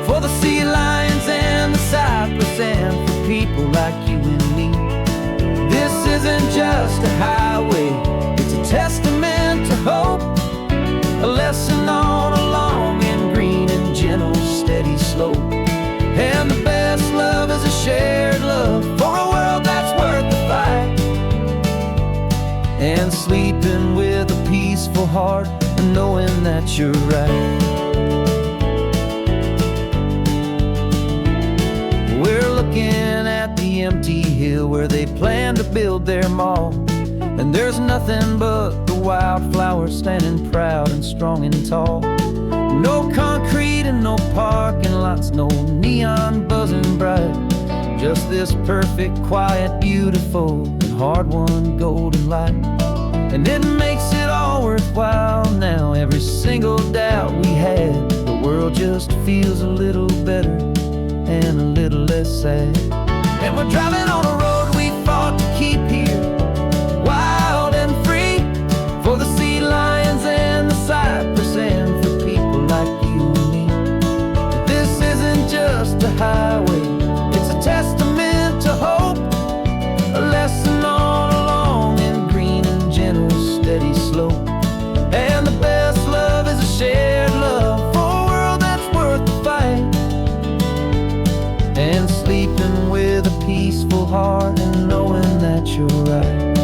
for the sea lions and the cypress, and for people like you and me. This isn't just a highway, it's a testament to hope, a lesson on a long and green and gentle steady slope. And the best love is a shared love for a world that's worth the fight, and sleeping with a peaceful heart and knowing that you're right. We're looking at the empty hill where they plan to build their mall, and there's nothing but the wildflowers standing proud and strong and tall. No concrete and no parking lots, no neon buzzing bright, just this perfect, quiet, beautiful, and hard-won golden light. And it makes it all worthwhile now. Every single doubt we had, the world just feels a little better and a little less sad. And we're driving on a road we fought to keep here, wild and free, for the sea lions and the cypress, and for people like you and me. This isn't just a highway, it's a testament to hope, a lesson on a long and green and gentle steady slope. And the best love is a shared love for a world that's worth the fight, and sleeping with a peaceful heart and knowing that you're right.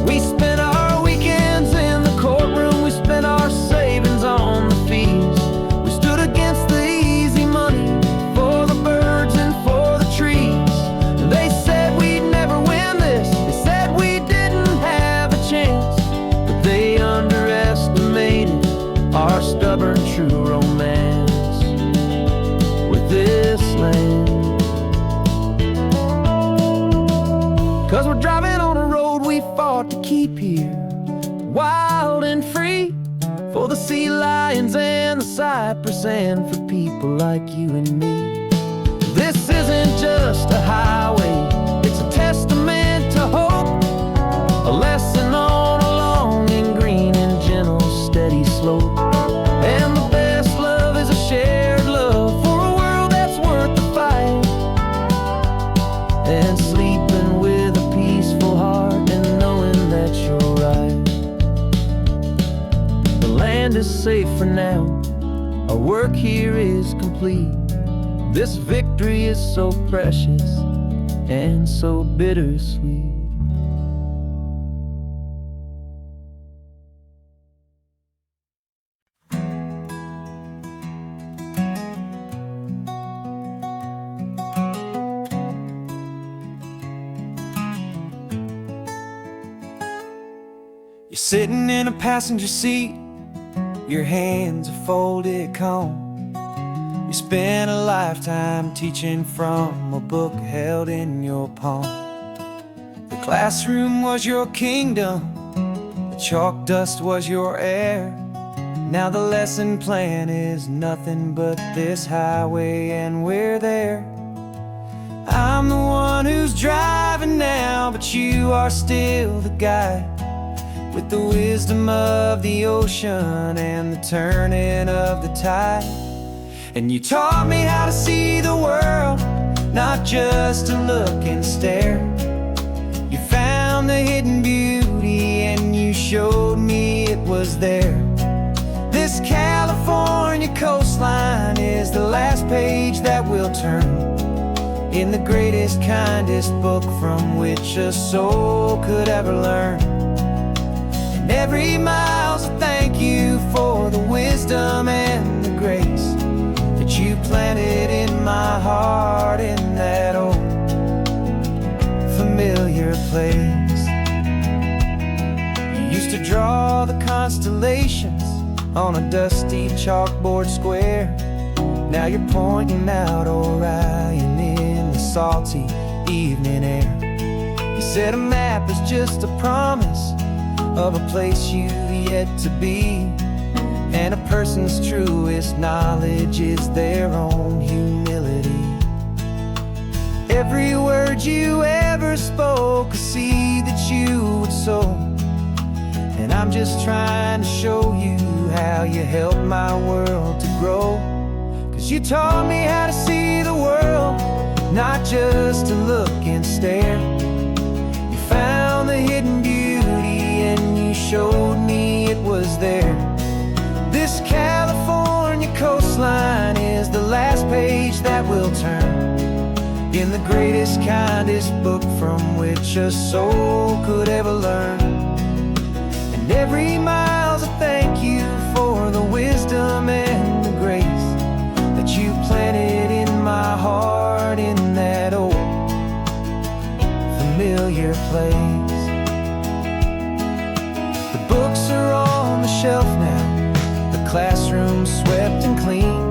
We spent our weekends in the courtroom, we spent our savings on the fees. We stood against the easy money for the birds and for the trees. And they said we'd never win this, they said we didn't have a chance, but they underestimated our stubborn true romance with this land. 'Cause we're driving on a road we fought to keep here, wild and free, for the sea lions and the cypress, and for people like you and me. This isn't just a highway, it's a testament to hope, a lesson on a long and green and gentle steady slope. And the best love is a shared love for a world that's worth the fight, and sleeping with a peaceful heart and knowing that you're right. The land is safe for now, our work here is complete. This victory is so precious and so bittersweet. You're sitting in a passenger seat, your hands are folded calm. You spent a lifetime teaching from a book held in your palm. The classroom was your kingdom, the chalk dust was your air. Now the lesson plan is nothing but this highway, and we're there. I'm the one who's driving now, but you are still the guide, with the wisdom of the ocean and the turning of the tide. And you taught me how to see the world, not just to look and stare. You found the hidden beauty and you showed me it was there. This California coastline is the last page that we'll turn in the greatest, kindest book from which a soul could ever learn. And every mile's a thank you for the wisdom and the grace that you planted in my heart in that old familiar place. You used to draw the constellations on a dusty chalkboard square. Now you're pointing out Orion in the salty evening air. You said a map is just a promise of a place you've yet to be, and a person's truest knowledge is their own humility. Every word you ever spoke, a seed that you would sow, and I'm just trying to show you how you helped my world to grow. 'Cause you taught me how to see the world, not just to look and stare. You found the hidden beauty and you showed me it was there. This California coastline is the last page that we'll turn in the greatest, kindest book from which a soul could ever learn. And every mile's a thank you for the wisdom and the grace that you planted in my heart in that old familiar place. The books are on the shelf now, the classroom swept and clean,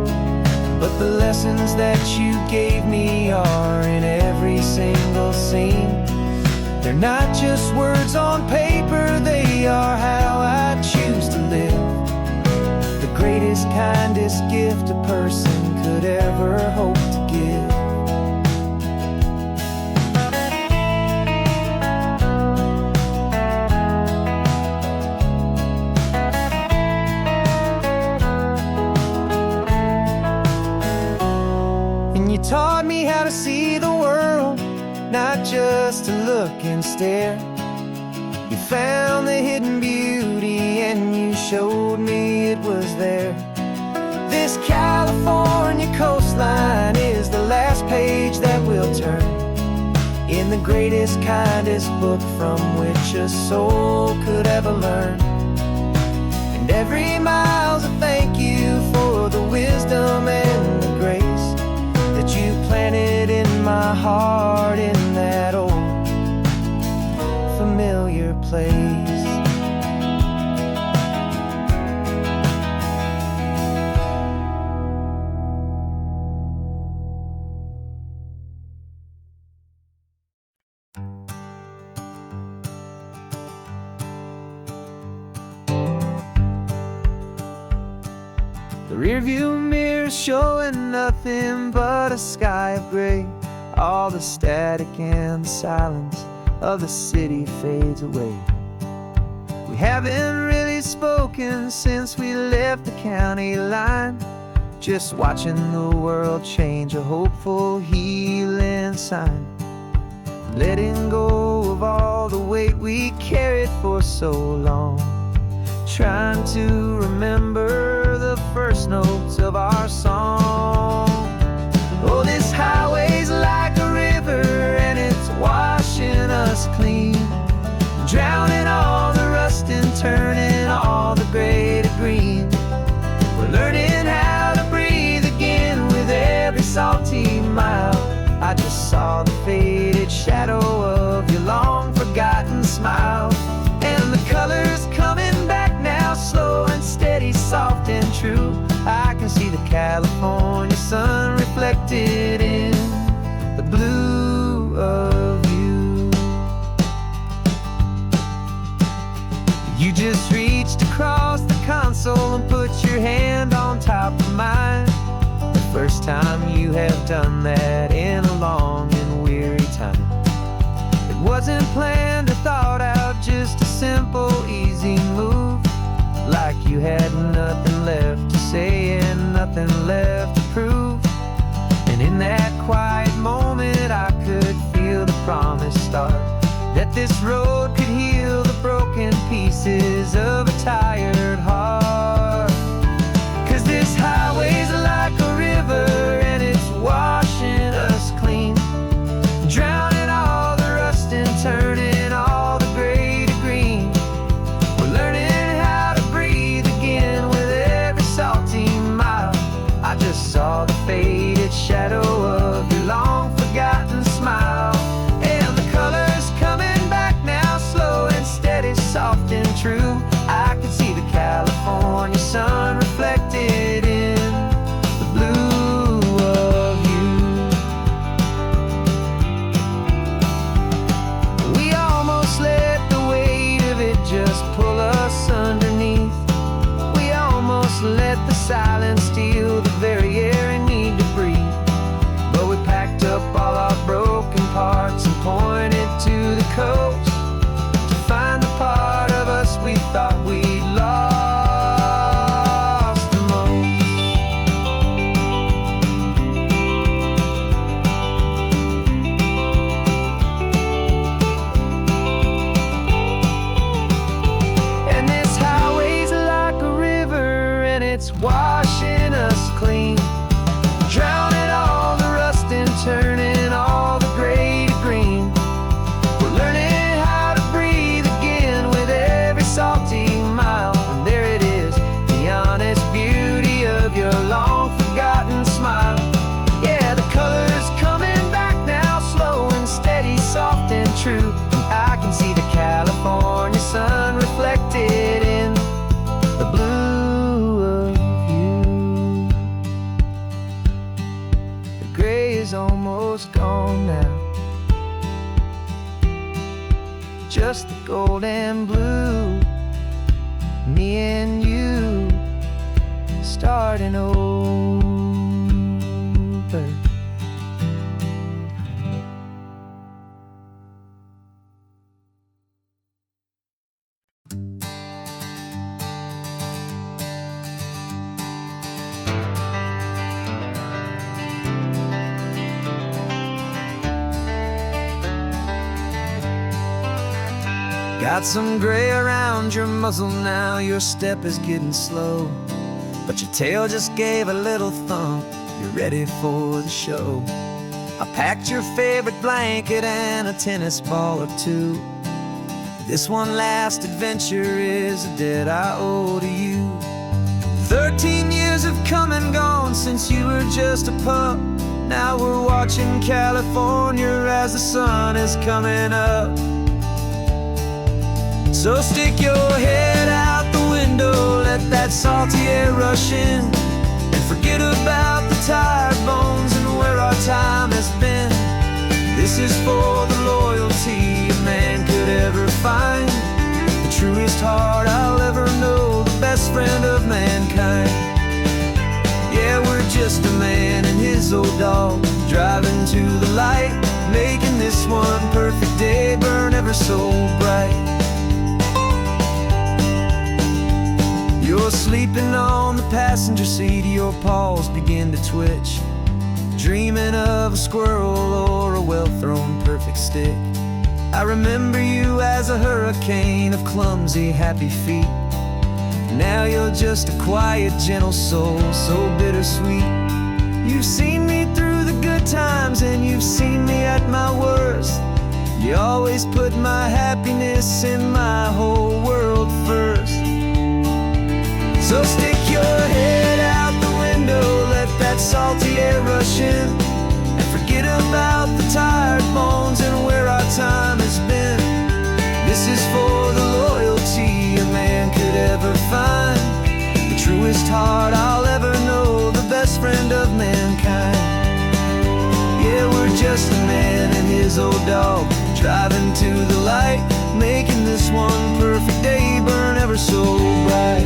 but the lessons that you gave me are in every single scene. They're not just words on paper, they are how I choose to live. The greatest, kindest gift a person could ever hope to give. And you taught me how to see the world, not just to look and stare. You found the hidden beauty and you showed me it was there. This California coastline is the last page that we'll turn in the greatest, kindest book from which a soul could ever learn. And every mile's a thank you for the wisdom and the grace that you planted in my heart in that old familiar place. The rearview mirror's showing nothing but a sky of gray. All the static and the silence of the city fades away. We haven't really spoken since we left the county line, just watching the world change, a hopeful healing sign. Letting go of all the weight we carried for so long, trying to remember the first notes of our song. Oh, this highway's like a river and it's washing us clean, drowning all the rust and turning all the gray to green. We're learning how to breathe again with every salty mile. I just saw the faded shadow of your long forgotten smile, and the colors coming back now, slow and steady, soft and true. I can see the California sun reflected in the blue of you. You just reached across the console and put your hand on top of mine. The first time you have done that in a long and weary time. It wasn't planned or thought out, just a simple, easy move. Like you had nothing left to say and nothing left to prove. And in that quiet moment I could feel the promise start, that this road could heal the broken pieces of a tired heart. 'Cause this highway's like a river and it's washing us clean, drowning all the rust and turning all the gray to green. We're learning how to breathe again with every salty mile. I just saw the faded shadow of your long forgotten smile, and the colors coming back now, slow and steady, soft and true. I could see the just the gold and blue. Me and you starting over. Got some gray around your muzzle now, your step is getting slow, but your tail just gave a little thump, you're ready for the show. I packed your favorite blanket and a tennis ball or two. This one last adventure is a debt I owe to you. 13 years have come and gone since you were just a pup. Now we're watching California as the sun is coming up. So stick your head out the window, let that salty air rush in, and forget about the tired bones and where our time has been. This is for the loyalty a man could ever find, the truest heart I'll ever know, the best friend of mankind. Yeah, we're just a man and his old dog, driving to the light, making this one perfect day burn ever so bright. You're sleeping on the passenger seat, your paws begin to twitch, dreaming of a squirrel or a well-thrown perfect stick. I remember you as a hurricane of clumsy, happy feet. Now you're just a quiet, gentle soul, so bittersweet. You've seen me through the good times and you've seen me at my worst. You always put my happiness in my whole world first. So stick your head out the window, let that salty air rush in, and forget about the tired bones and where our time has been. This is for the loyalty a man could ever find, the truest heart I'll ever know, the best friend of mankind. Yeah, we're just a man and his old dog, driving to the light, making this one perfect day burn ever so bright.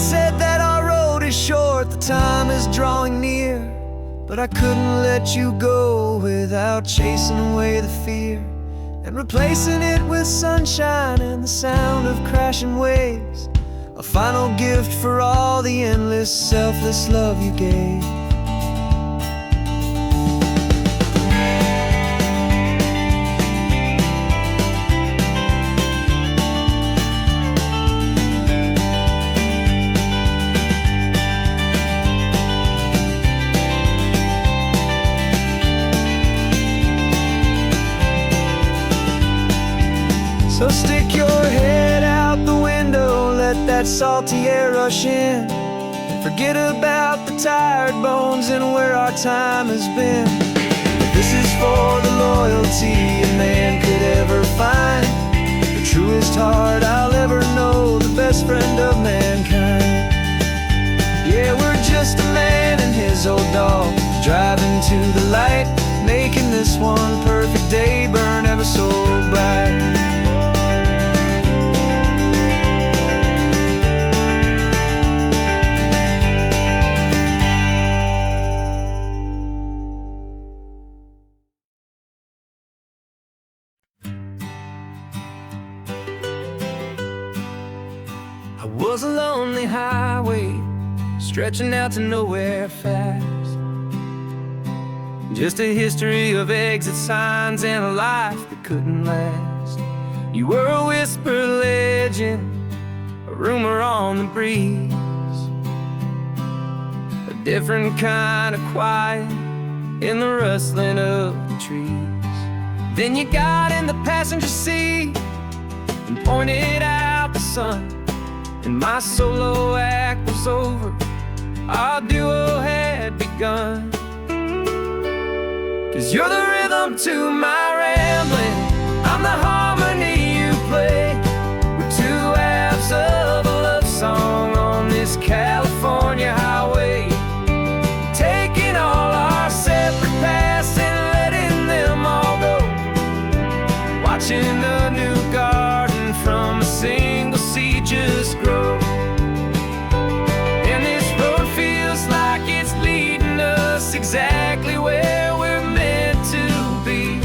Said that our road is short, the time is drawing near, but I couldn't let you go without chasing away the fear and replacing it with sunshine and the sound of crashing waves, a final gift for all the endless, selfless love you gave. So stick your head out the window, let that salty air rush in, and forget about the tired bones and where our time has been. This is for the loyalty a man could ever find, the truest heart I'll ever know, the best friend of mankind. Yeah, we're just a man and his old dog, driving to the light, making this one perfect day burn ever so bright. I was a lonely highway, stretching out to nowhere fast. Just a history of exit signs and a life that couldn't last. You were a whisper legend, a rumor on the breeze, a different kind of quiet in the rustling of the trees. Then you got in the passenger seat and pointed out the sun, and my solo act was over, our duo had begun. 'Cause you're the rhythm to my rambling, I'm the harmony you play. We're two halves of a love song on this California highway. exactly where we're meant to be.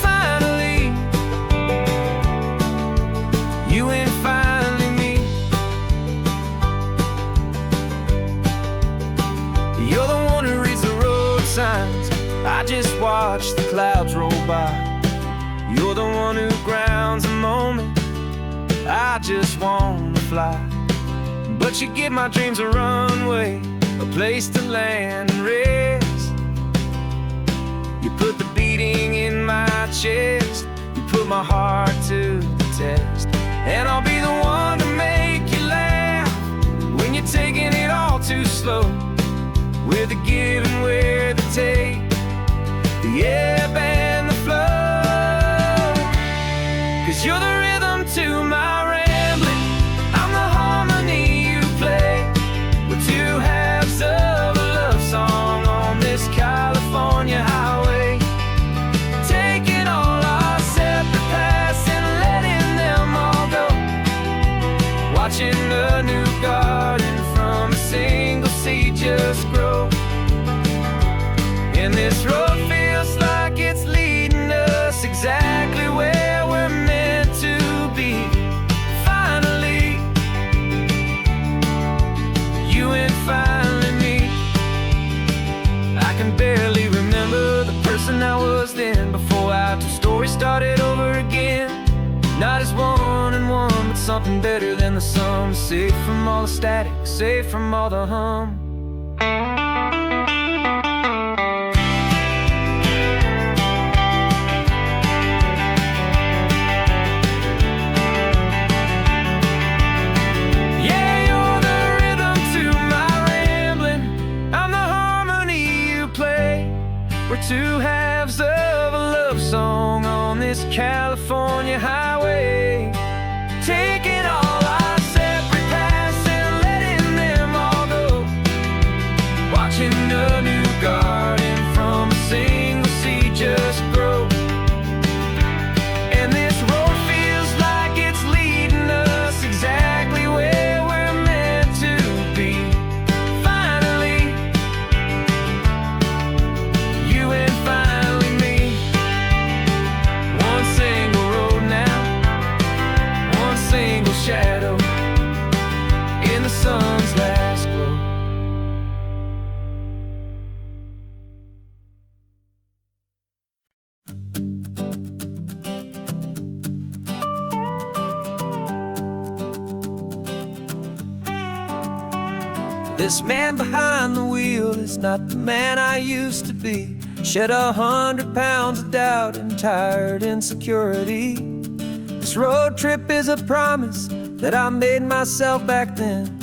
Finally, you and finally me. You're the one who reads the road signs, I just watch the clouds roll by. You're the one who grounds a moment, I just wanna fly. But you give my dreams a runway, a place to land and rest. You put the beating in my chest, you put my heart to the test. And I'll be the one to make you laugh when you're taking it all too slow. We're the give and we're the take, the ebb and the flow. 'Cause you're the rhythm to my rambling, I'm the harmony you play. We're two halves of a love song on this California highway, taking all our separate paths and letting them all go. Watching a new garden from a single seed just grow. And this road feels like it's leading us exactly where we're meant to be. Finally, you and finally me. I can barely remember the person I was then, before our two stories started over again. Not as one and one, but something better than the sum. Safe from all the static, safe from all the hum. We're two halves of a love song on this California highway, taking all our separate paths and letting them all go. Watching a new garden from a single seed just grow. And this road feels like it's leading us exactly where we're meant to be. Finally, you and finally me. One single road now, one single shadow in the sun's last glow. This man behind the wheel is not the man I used to be. Shed 100 pounds of doubt and tired insecurity. This road trip is a promise that I made myself back then,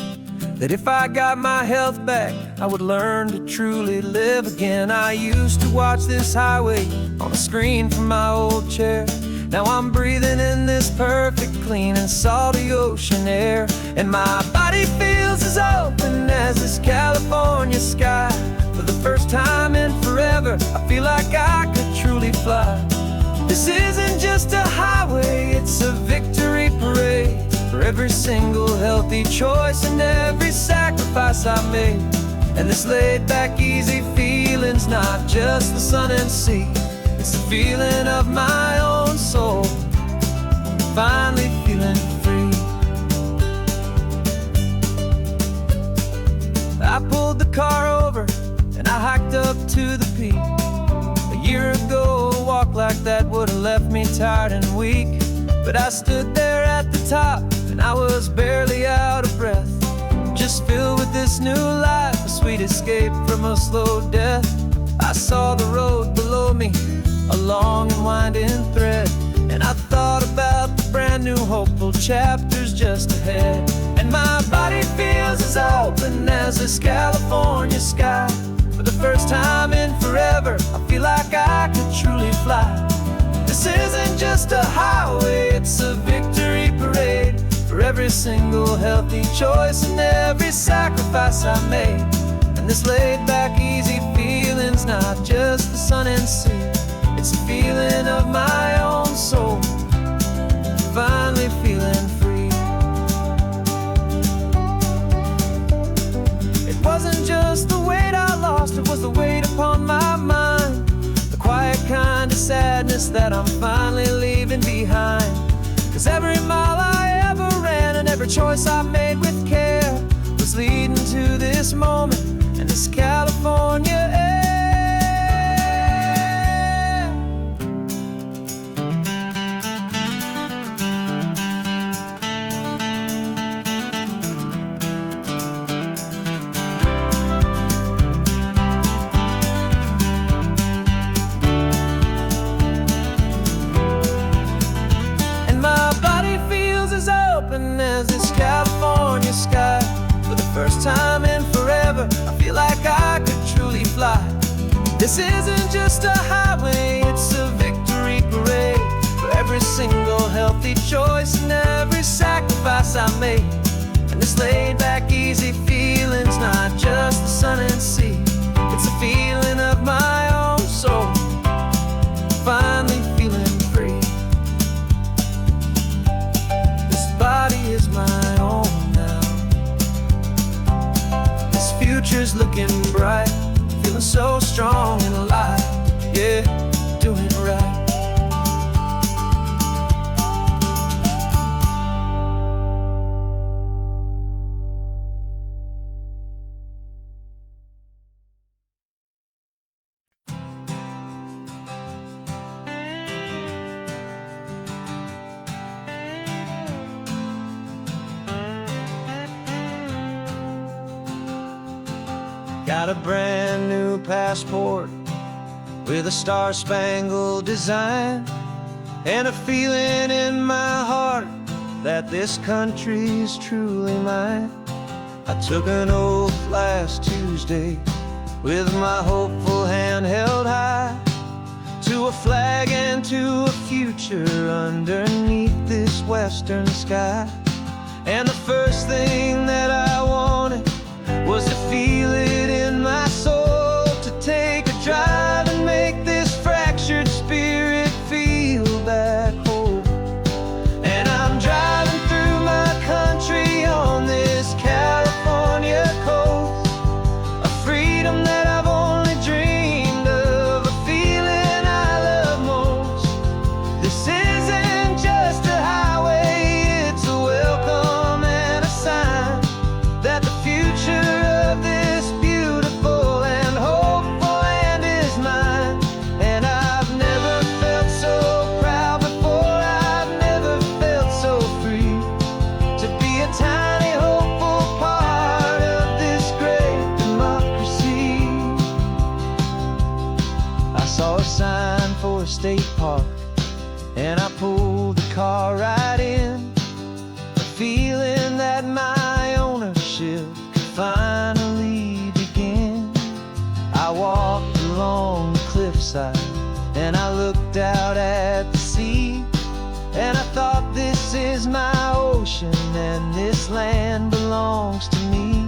that if I got my health back, I would learn to truly live again. I used to watch this highway on a screen from my old chair. Now I'm breathing in this perfect, clean and salty ocean air. And my body feels as open as this California sky. For the first time in forever, I feel like I could truly fly. This isn't just a highway, it's a victory parade. For every single healthy choice and every sacrifice I made. And this laid back, easy feeling's not just the sun and sea. It's the feeling of my own soul, finally feeling free. I pulled the car over and I hiked up to the peak. A year ago, a walk like that would have left me tired and weak. But I stood there at the top and I was barely out of breath, just filled with this new life, a sweet escape from a slow death. I saw the road below me, a long and winding thread, and I thought about the brand new hopeful chapters just ahead. And my body feels as open as this California sky. For the first time in forever, I feel like I could truly fly. This isn't just a highway, it's a victory parade. For every single healthy choice and every sacrifice I made. And this laid back, easy feeling's not just the sun and sea. It's a feeling of my own soul, finally feeling free. It wasn't just the weight I lost, it was the weight upon sadness that I'm finally leaving behind. 'Cause every mile I ever ran and every choice I made with care was leading to this moment and this California air. As this California sky, for the first time in forever, I feel like I could truly fly. This isn't just a highway, it's a victory parade for every single healthy choice and every sacrifice I made. And this laid back, easy feeling's not just the sun and sea, it's a feeling of my own soul, finally feeling free. Body is my own now. This future's looking bright, feeling so strong and alive. Yeah, doing right. Got a brand new passport with a star-spangled design, and a feeling in my heart that this country's truly mine. I took an oath last Tuesday with my hopeful hand held high to a flag and to a future underneath this western sky. And the first thing that I wanted was to feel it in my soul, to take a drive and make this fractured spirit feel back home. And I'm driving through my country on this California coast, a freedom that I've only dreamed of, a feeling I love most. This isn't just a highway, it's a welcome and a sign that the future of this beautiful and hopeful land is mine. And I've never felt so proud before, I've never felt so free, to be a tiny hopeful part of this great democracy. I saw a sign for a state park and I pulled the car right in, a feeling that my ownership could finally begin. I walked along the cliffside and I looked out at the sea, and I thought, this is my ocean and this land belongs to me.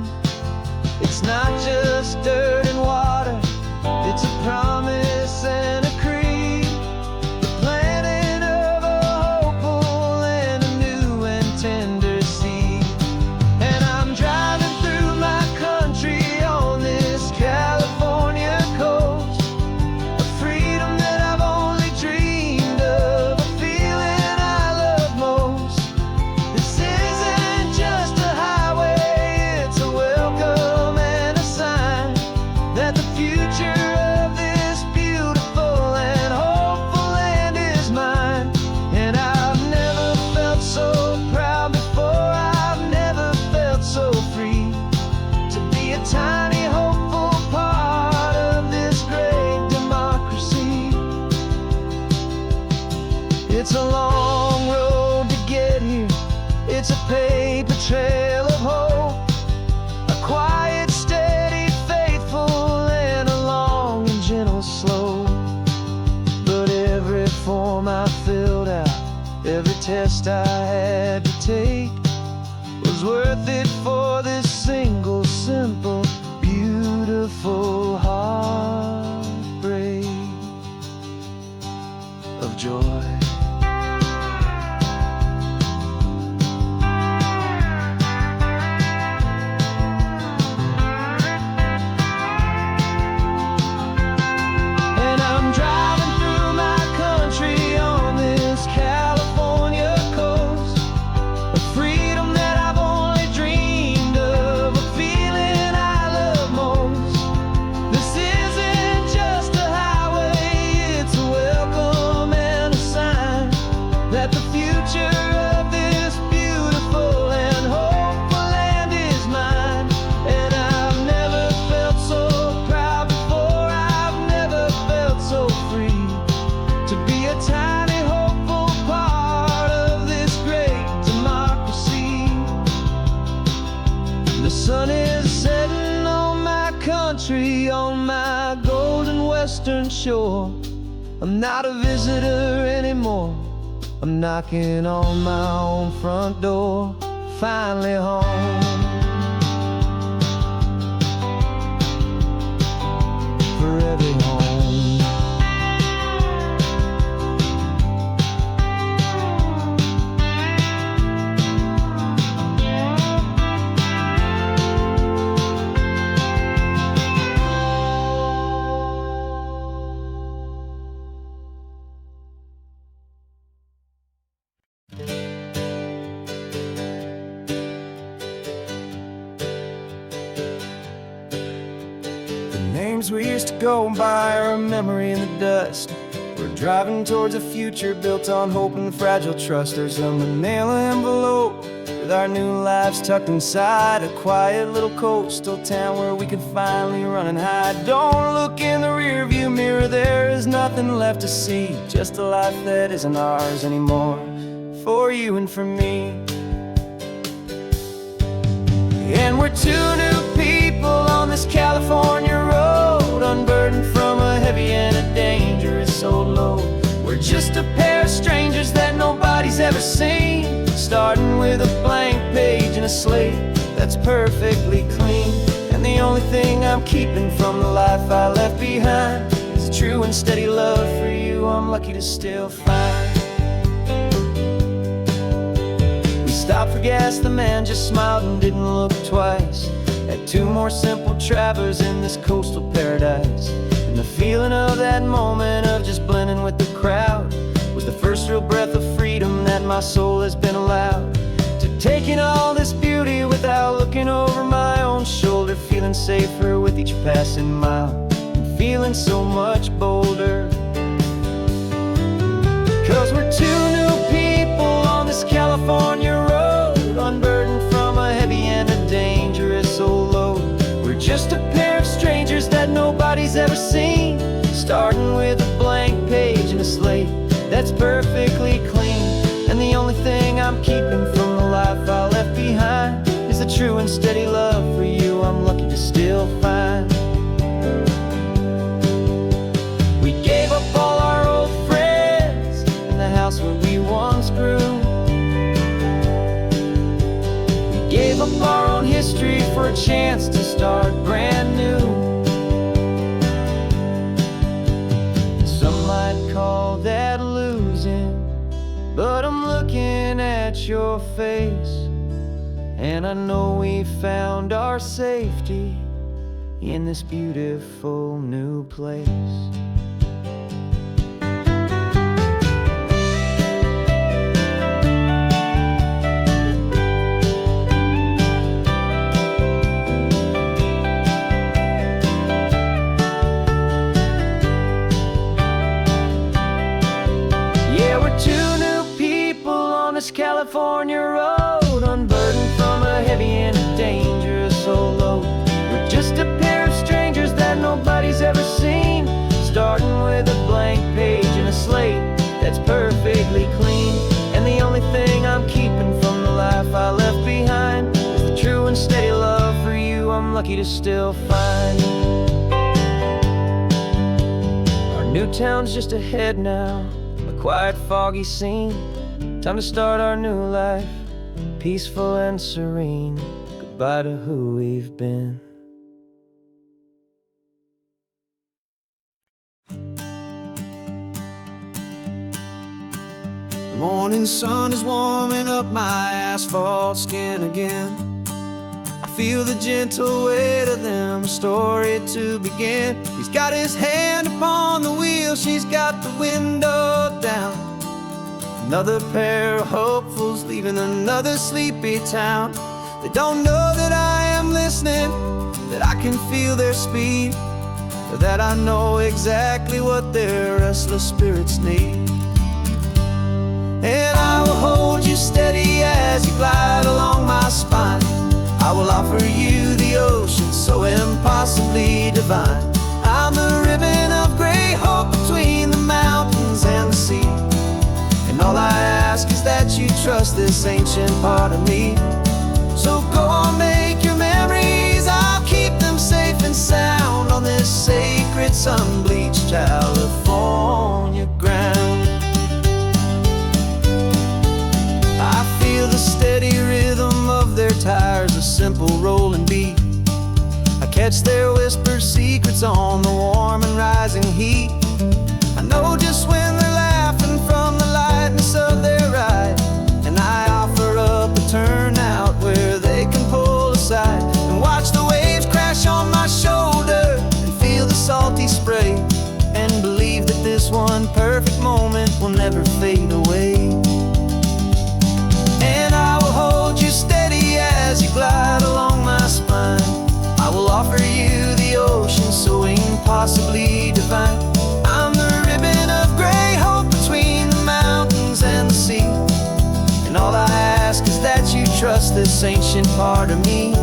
It's not just dirt and water, it's a promise and a creed, the planting of a hopeful and a new and tender seed. And I'm driving through my country on this California coast, a freedom that I've only dreamed of, a feeling I love most. This isn't just a highway, it's a welcome and a sign that the future of this beautiful and hopeful land is mine. And I've never felt so proud before, I've never felt so free, to be a tiny hopeful part of this great democracy. It's a long road to get here, it's a paper trail of hope, a quiet, steady, faithful, and a long and gentle slope. But every form I filled out, every test I had to take, was worth it for this single, simple, beautiful heartbreak of joy. And I'm driving through my country on my golden western shore. I'm not a visitor anymore. I'm knocking on my own front door, finally home. Forever home. Names we used to go by are a memory in the dust. We're driving towards a future built on hope and fragile trust. There's a manila envelope with our new lives tucked inside, a quiet little coastal town where we can finally run and hide. Don't look in the rearview mirror, there is nothing left to see, just a life that isn't ours anymore, for you and for me. And we're two new people on this California road, unburdened from a heavy and a dangerous old load. We're just a pair of strangers that nobody's ever seen, starting with a blank page and a slate that's perfectly clean. And the only thing I'm keeping from the life I left behind is a true and steady love for you I'm lucky to still find. We stopped for gas, the man just smiled and didn't look twice. Had two more simple travelers in this coastal paradise. And the feeling of that moment of just blending with the crowd was the first real breath of freedom that my soul has been allowed to take in all this beauty without looking over my own shoulder, feeling safer with each passing mile and feeling so much bolder. 'Cause we're two new people on this California road, unburdened from a heavy and a dangerous old load. We're just a pair of strangers that nobody's ever seen, starting with a blank page and a slate that's perfectly clean. And the only thing I'm keeping from the life I left behind is the true and steady love for you I'm lucky to still find. We gave up all our old friends in the house where we once grew. We gave up our own history for a chance to start brand new. Some might call that losing, but I'm looking at your face, and I know we found our safety in this beautiful new place. Yeah, we're two new people on this California road, unburdened from a heavy and a dangerous old load. We're just a pair of strangers that nobody's ever seen, starting with a blank page and a slate that's perfectly clean. And the only thing I'm keeping from the life I left behind is the true and steady love for you I'm lucky to still find. Our new town's just ahead now, a quiet, foggy scene. Time to start our new life, peaceful and serene. Goodbye to who we've been. The morning sun is warming up my asphalt skin again. I feel the gentle weight of them, a story to begin. He's got his hand upon the wheel, she's got the window down. Another pair of hopefuls leaving another sleepy town. They don't know that I am listening, that I can feel their speed, or that I know exactly what their restless spirits need. And I will hold you steady as you glide along my spine. I will offer you the ocean so impossibly divine. I'm the ribbon of gray hope between the mountains and the sea. And all I ask is that you trust this ancient part of me. So go on, make your memories, I'll keep them safe and sound. sun-bleached California ground. I feel the steady rhythm of their tires, a simple rolling beat. I catch their whispered secrets on the warm and rising heat. I know just when they're laughing from the lightness of their ride, and I offer up a turnout where they can pull aside and watch the waves crash on my shoulder and feel the salty spray, and believe that this one perfect moment will never fade away. And I will hold you steady as you glide along my spine. I will offer you the ocean so impossibly divine. I'm the ribbon of gray hope between the mountains and the sea, and all I ask is that you trust this ancient part of me.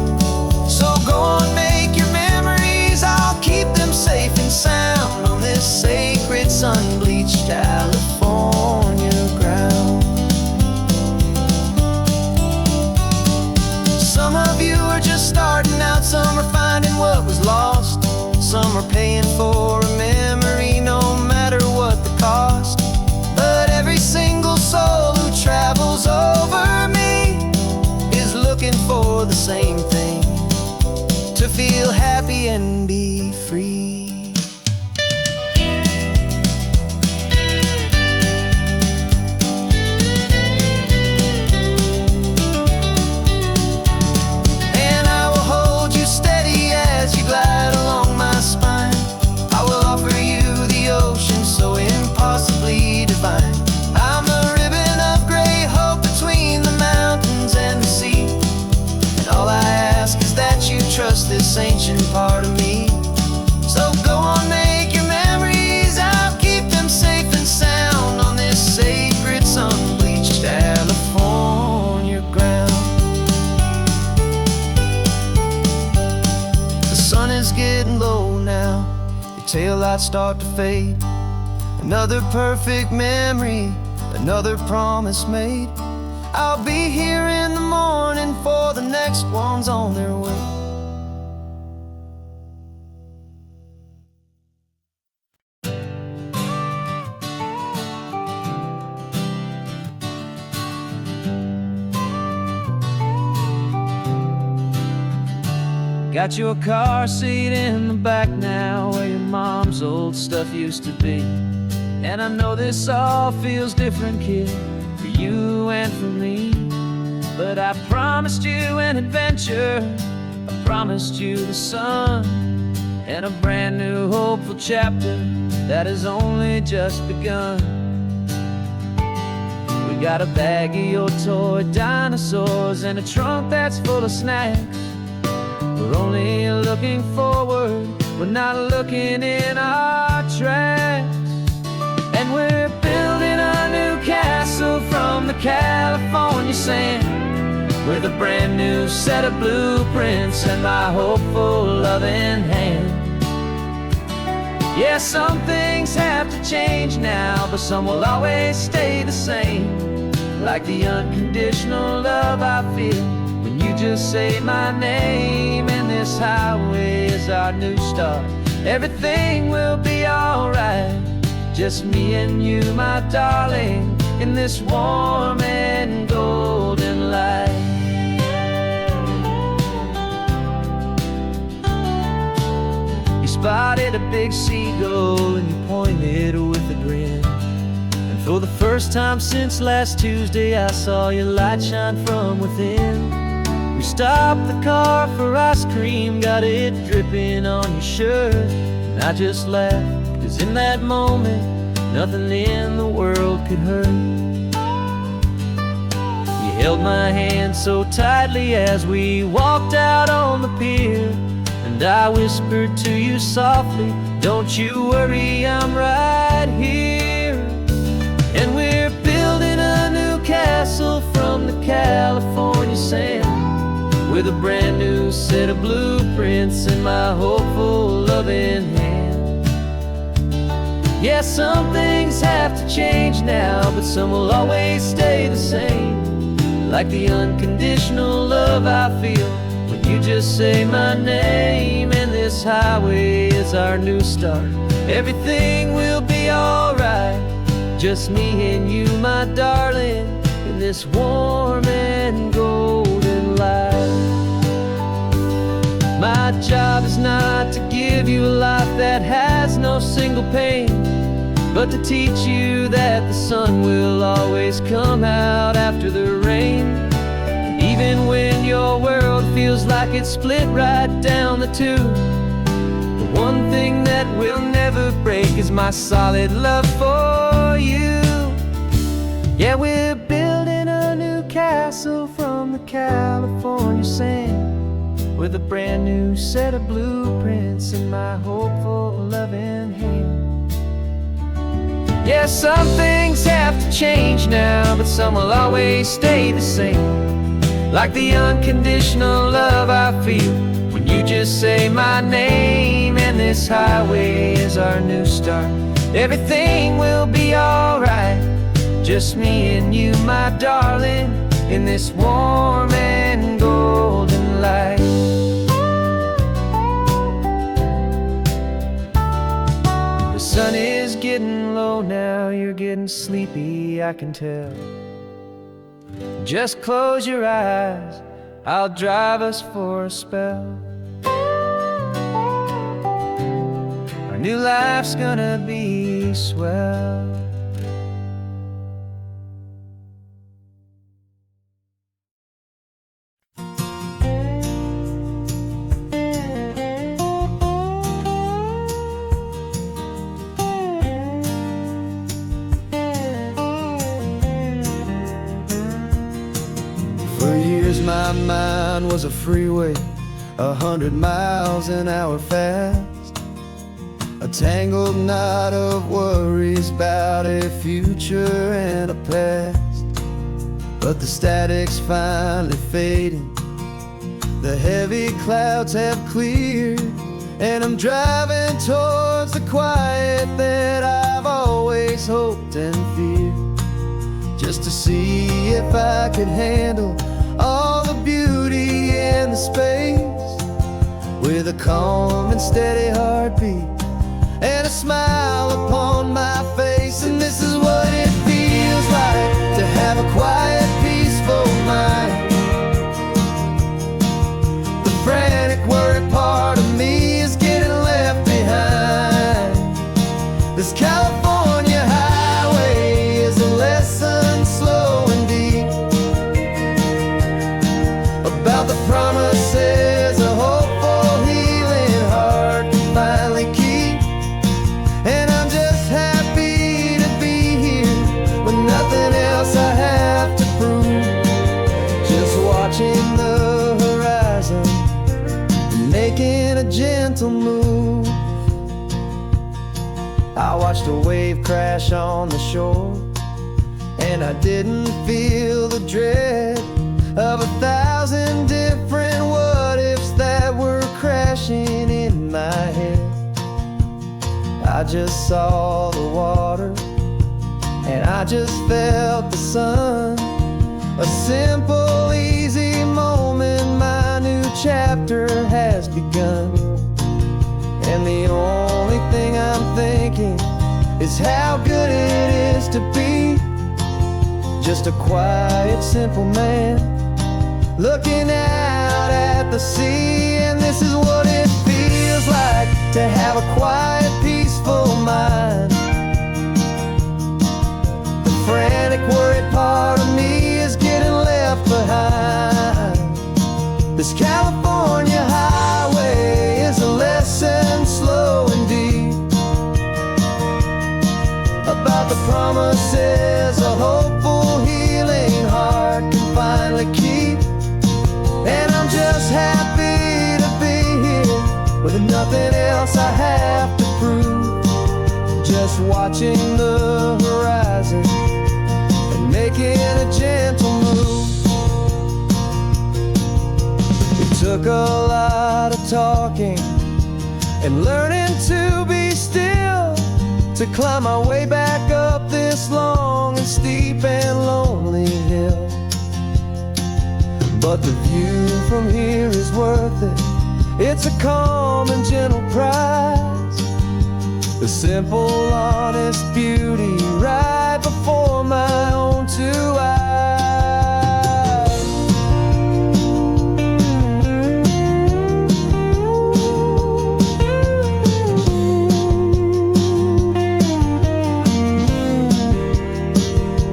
So go on, make your memories, I'll keep them safe and sound on this sacred sun-bleached California ground. Some of you are just starting out, some are finding what was lost, some are paying for a memory no matter what the cost. But every single soul who travels over me is looking for the same thing, to feel happy and be free. And I will hold you steady as you glide along my spine. I will offer you the ocean so impossibly divine. I'm the ribbon of gray hope between the mountains and the sea, and all I ask is that you trust this ancient part of me. So go on, make your memories, I'll keep them safe and sound on this sacred sun-bleached California ground. The sun is getting low now, your taillights start to fade. Another perfect memory, another promise made. I'll be here in the morning for the next ones on their way. Got your car seat in the back now, where your mom's old stuff used to be. And I know this all feels different, kid, for you and for me. But I promised you an adventure, I promised you the sun, and a brand new hopeful chapter that has only just begun. We got a bag of your toy dinosaurs and a trunk that's full of snacks. We're only looking forward, we're not looking in our tracks. And we're building a new castle from the California sand, with a brand new set of blueprints and my hopeful loving hand. Yeah, some things have to change now, but some will always stay the same. Like the unconditional love I feel when you just say my name. And this highway is our new start, everything will be alright. Just me and you, my darling, in this warm and golden light. You spotted a big seagull and you pointed with a grin. And for the first time since last Tuesday, I saw your light shine from within. We stopped the car for ice cream, got it dripping on your shirt. And I just laughed, 'cause in that moment, nothing in the world could hurt. You held my hand so tightly as we walked out on the pier, and I whispered to you softly, don't you worry, I'm right here. And we're building a new castle from the California sand, with a brand new set of blueprints in my hopeful loving hand. Yeah, some things have to change now, but some will always stay the same. Like the unconditional love I feel when you just say my name. And this highway is is our new start. Everything will be alright. Just me and you, my darling, in this warm and golden life. My job is not to give you a life that has no single pain, but to teach you that the sun will always come out after the rain. Even when your world feels like it's split right down the two, the one thing that will never break is my solid love for you. Yeah, we're building a new castle from the California sand, with a brand new set of blueprints in my hopeful, loving hand. Yeah, some things have to change now, but some will always stay the same. Like the unconditional love I feel when you just say my name. And this highway is our new start. Everything will be alright. Just me and you, my darling, in this warm and golden light. The sun is getting low now, you're getting sleepy, I can tell. Just close your eyes, I'll drive us for a spell. Our new life's gonna be swell. For years my mind was a freeway, 100 miles an hour fast, a tangled knot of worries about a future and a past. But the static's finally fading, the heavy clouds have cleared, and I'm driving towards the quiet that I've always hoped and feared, just to see if I could handle all the beauty and the space, with a calm and steady heartbeat and a smile upon my face. And this is what it feels like to have a quiet, peaceful mind. The frantic, worried part of me is getting left behind. This California highway is a lesson slow and deep about the promises a hopeful, healing heart can finally keep. And I'm just happy to be here with nothing else I have to prove, just watching the horizon and making a gentle move. I watched a wave crash on the shore, and I didn't feel the dread of 1,000 different what-ifs that were crashing in my head. I just saw the water, and I just felt the sun. A simple, easy moment, my new chapter has begun. And the only thing I'm thinking is how good it is to be just a quiet, simple man looking out at the sea. And this is what it feels like to have a quiet, peaceful mind. The frantic, worried part of me is getting left behind. This California highway is a lesson slow and deep about the promises a hopeful, healing heart can finally keep. And I'm just happy to be here with nothing else I have to prove, just watching the horizon and making a gentle move. It took a lot of talking and learning to be still to climb my way back up this long and steep and lonely hill. But the view from here is worth it. It's a calm and gentle pride The simple, honest beauty right before my own two eyes.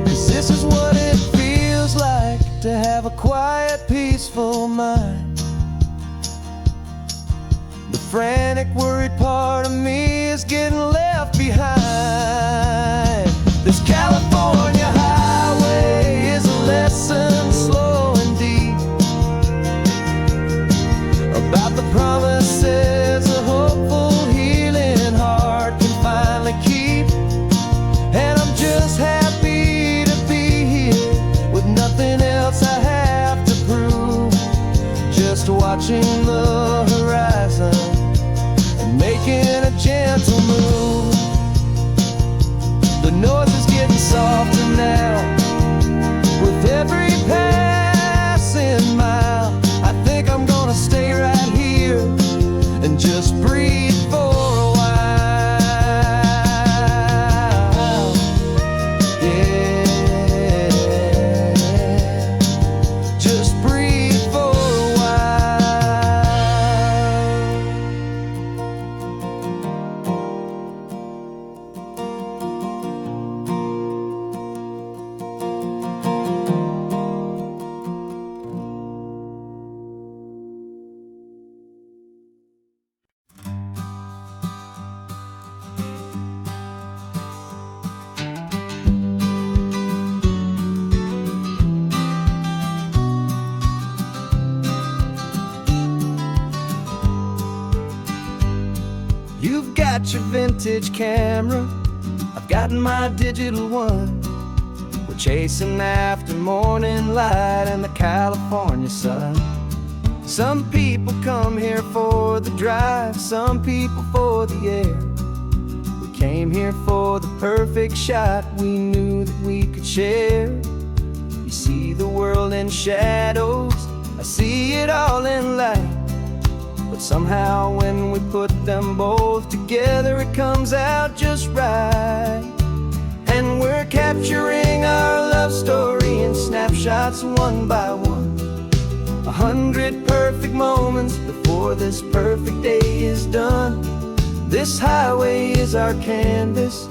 Cause this is what it feels like to have a quiet, peaceful mind. The frantic, worried part of me is getting left behind. This California highway is a lesson slow and deep about the promises a hopeful, healing heart can finally keep. And I'm just happy to be here with nothing else I have to prove. Just watching the horizon and making a gentle move. The noise is getting softer now with every passing mile. I think I'm gonna stay right here and just breathe for a while. Yeah, just breathe for a while. You've got your vintage camera, I've got my digital one. We're chasing after morning light and the California sun. Some people come here for the drive, some people for the air. We came here for the perfect shot we knew that we could share. You see the world in shadows, I see it all in light. But somehow when we put them both together, it comes out just right. And we're capturing our love story in snapshots one by one. 100 perfect moments before this perfect day is done. This highway is our canvas,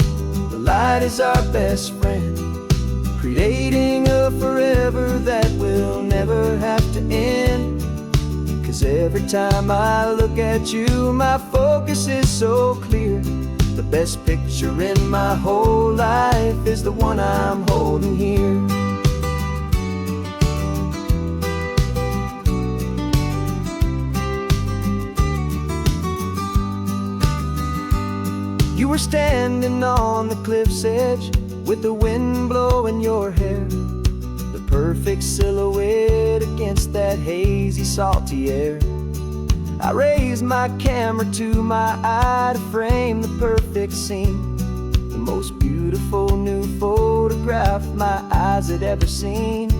the light is our best friend, creating a forever that will never have to end. Cause every time I look at you, my focus is so clear. The best picture in my whole life is the one I'm holding here. You were standing on the cliff's edge with the wind blowing your hair, the perfect silhouette against that hazy, salty air. I raised my camera to my eye to frame the perfect scene, the most beautiful new photograph my eyes had ever seen.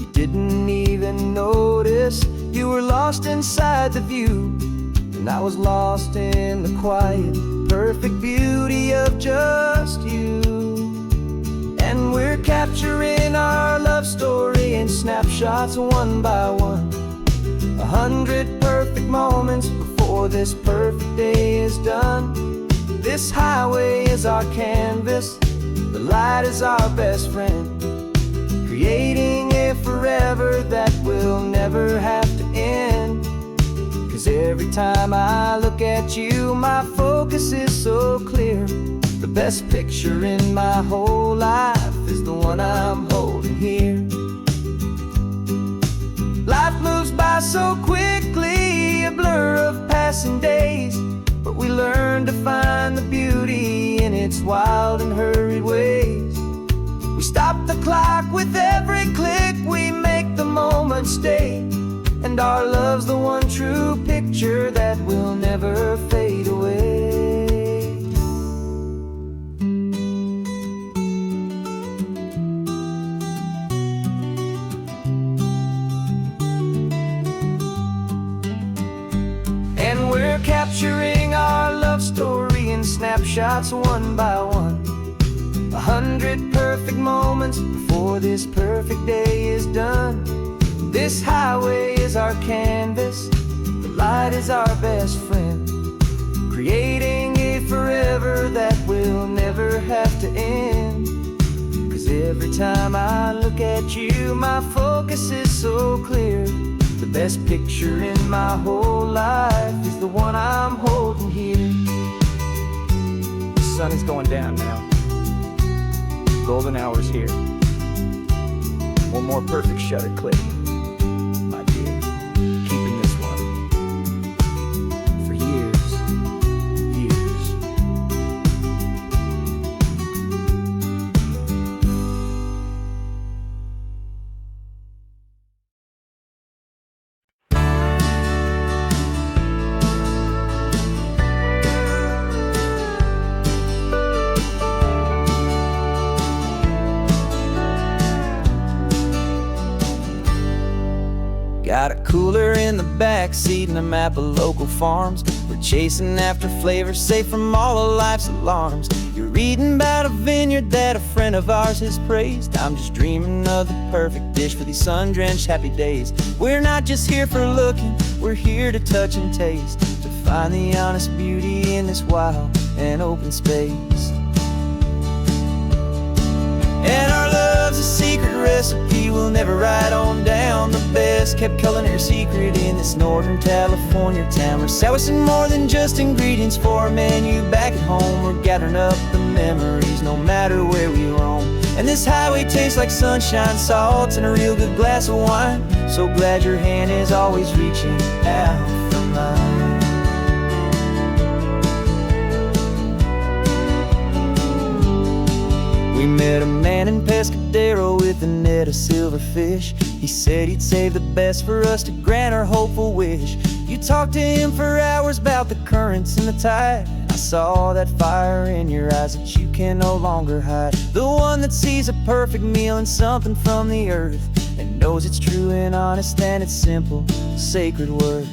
You didn't even notice you were lost inside the view, and I was lost in the quiet, perfect beauty of just you. And we're capturing our love story in snapshots one by one. 100 perfect moments before this perfect day is done. This highway is our canvas, the light is our best friend, creating a forever that will never have to end. Cause every time I look at you, my focus is so clear. The best picture in my whole life is the one I'm holding here. Life moves by so quickly, a blur of passing days, but we learn to find the beauty in its wild and hurried ways. We stop the clock with every click, we make the moment stay, and our love's the one true picture that will never fade away. Capturing our love story in snapshots snapshots one by one. 100 perfect moments before this perfect day is done. This highway is our canvas, the light is our best friend, creating a forever that will never have to end. 'Cause every time I look at you, my focus is so clear. The best picture in my whole life is the one I'm holding here. The sun is going down now. Golden hour's here. One more perfect shutter click, my dear. Keeping this one for years, years. Got a cooler in the back seat and a map of local farms. We're chasing after flavors safe from all of life's alarms. You're reading about a vineyard that a friend of ours has praised. I'm just dreaming of the perfect dish for these sun-drenched happy days. We're not just here for looking, we're here to touch and taste, to find the honest beauty in this wild and open space. And our love's a secret recipe we'll never write on down. The best kept culinary secret in this Northern California town. We're sourcing more than just ingredients for a menu back at home. We're gathering up the memories no matter where we roam. And this highway tastes like sunshine, salt, and a real good glass of wine. So glad your hand is always reaching out for mine. We met a man in Pescadero with a net of silverfish. He said he'd save the best for us to grant our hopeful wish. You talked to him for hours about the currents and the tide. I saw that fire in your eyes that you can no longer hide. The one that sees a perfect meal in something from the earth, and knows it's true and honest and it's simple, sacred worth.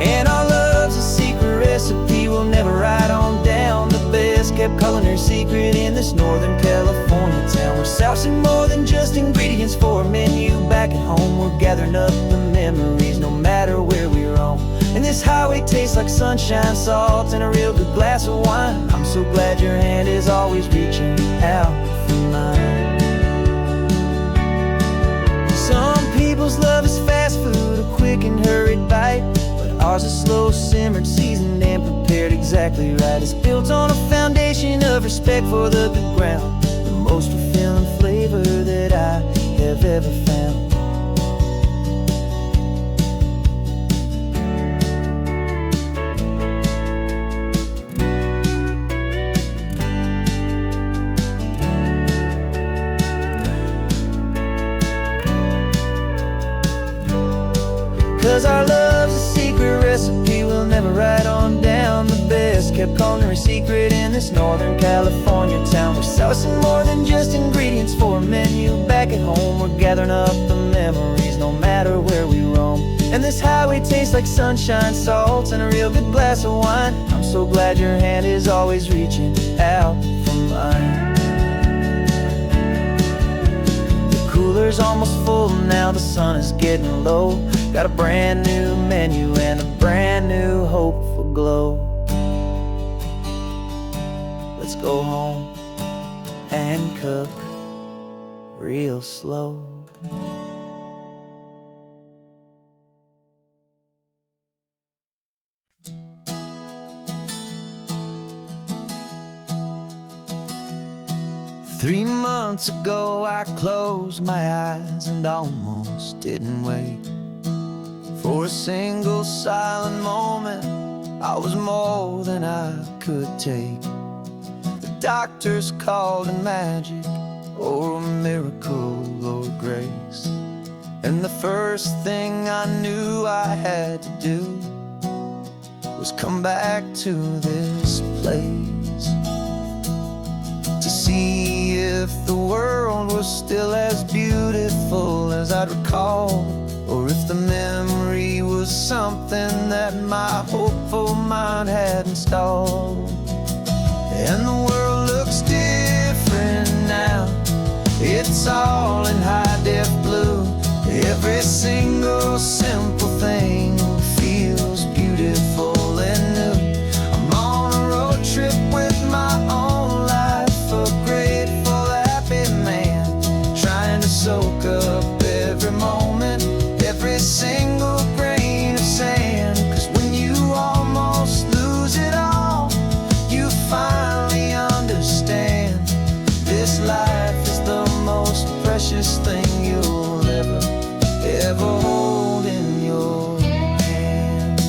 And our love's a secret recipe we'll never write on down. The best kept culinary secret in this Northern California town. We're sourcing more than just ingredients for a menu back at home. We're gathering up the memories no matter where we roam. And this highway tastes like sunshine, salt, and a real good glass of wine. I'm so glad your hand is always reaching out for mine. Some people's love is fast food, a quick and hurried bite. Ours is slow, simmered, seasoned, and prepared exactly right. It's built on a foundation of respect for the good ground, the most fulfilling flavor that I have ever found. 'Cause our love's a secret recipe we'll never write on down. The best kept culinary secret in this Northern California town. We're sourcing more than just ingredients for a menu back at home. We're gathering up the memories no matter where we roam. And this highway tastes like sunshine, salt, and a real good glass of wine. I'm so glad your hand is always reaching out for mine. The cooler's almost full now, the sun is getting low. Got a brand new menu and a brand new hopeful glow. Let's go home and cook real slow. Three months ago I closed my eyes and almost didn't wake. For a single silent moment, I was more than I could take. The doctors called it magic, or a miracle, or grace. And the first thing I knew I had to do was come back to this place, to see if the world was still as beautiful as I'd recall, or if if the memory was something that my hopeful mind had installed. And the world looks different now. It's all in high-def blue. Every single simple thing feels beautiful and new. I'm on a road trip with my own life, a grateful, happy man, trying to soak up every moment, every single grain of sand. 'Cause when you almost lose it all, you finally understand this life is the most precious thing you'll ever hold in your hand.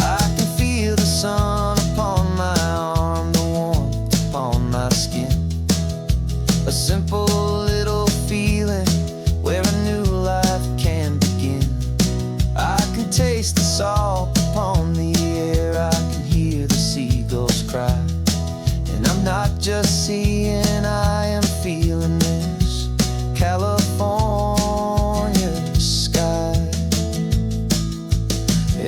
I can feel the sun upon my arm, the warmth upon my skin. A simple little feeling where a new life can begin. I can taste the salt upon the air, I can hear the seagulls cry. And I'm not just seeing, I am feeling this California sky.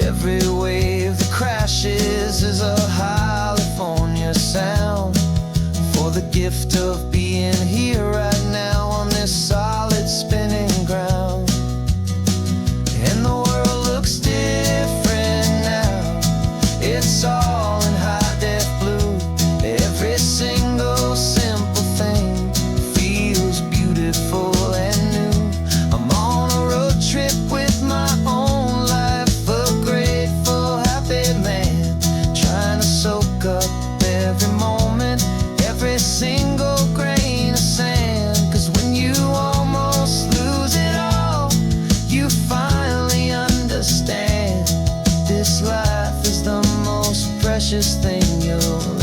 Every wave that crashes is a California sound, for the gift of being here right now on this solid spinning ground. And the world looks different now. It's all in high-def blue. Every single simple thing feels beautiful and new. I'm on a road trip with my own life, a grateful, happy man, trying to soak up every moment, every single grain of sand. 'Cause when you almost lose it all, you finally understand this life is the most precious thing you'll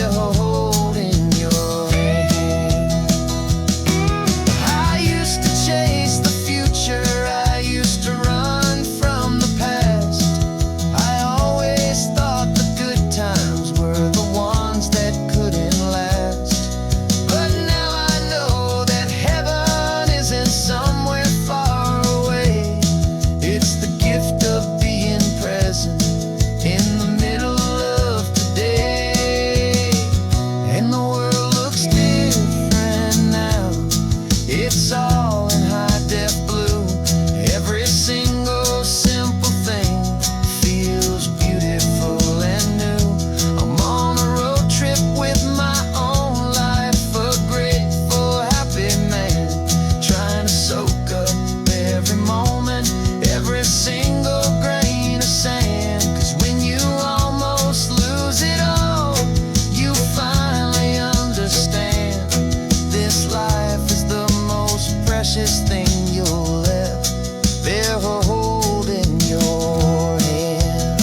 ever hold in your hand. I used to chase the future, I used to run from the past. I always thought the good times were the ones that couldn't last. But now I know that heaven isn't somewhere far away. It's the gift of being present in the middle of today. And the world looks different now. It's all in high-def blue. Every single simple thing feels beautiful and new. I'm on a road trip with my own life, a grateful, happy man, trying to soak up every moment, every single grain of sand. 'Cause when you almost lose it all, you finally understand this life is the most precious thing you'll ever hold in your hand.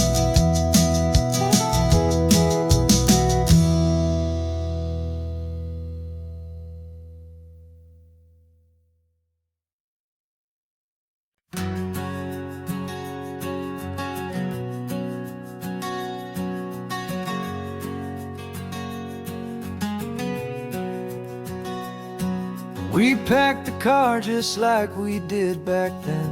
We packed the car just like we did back then.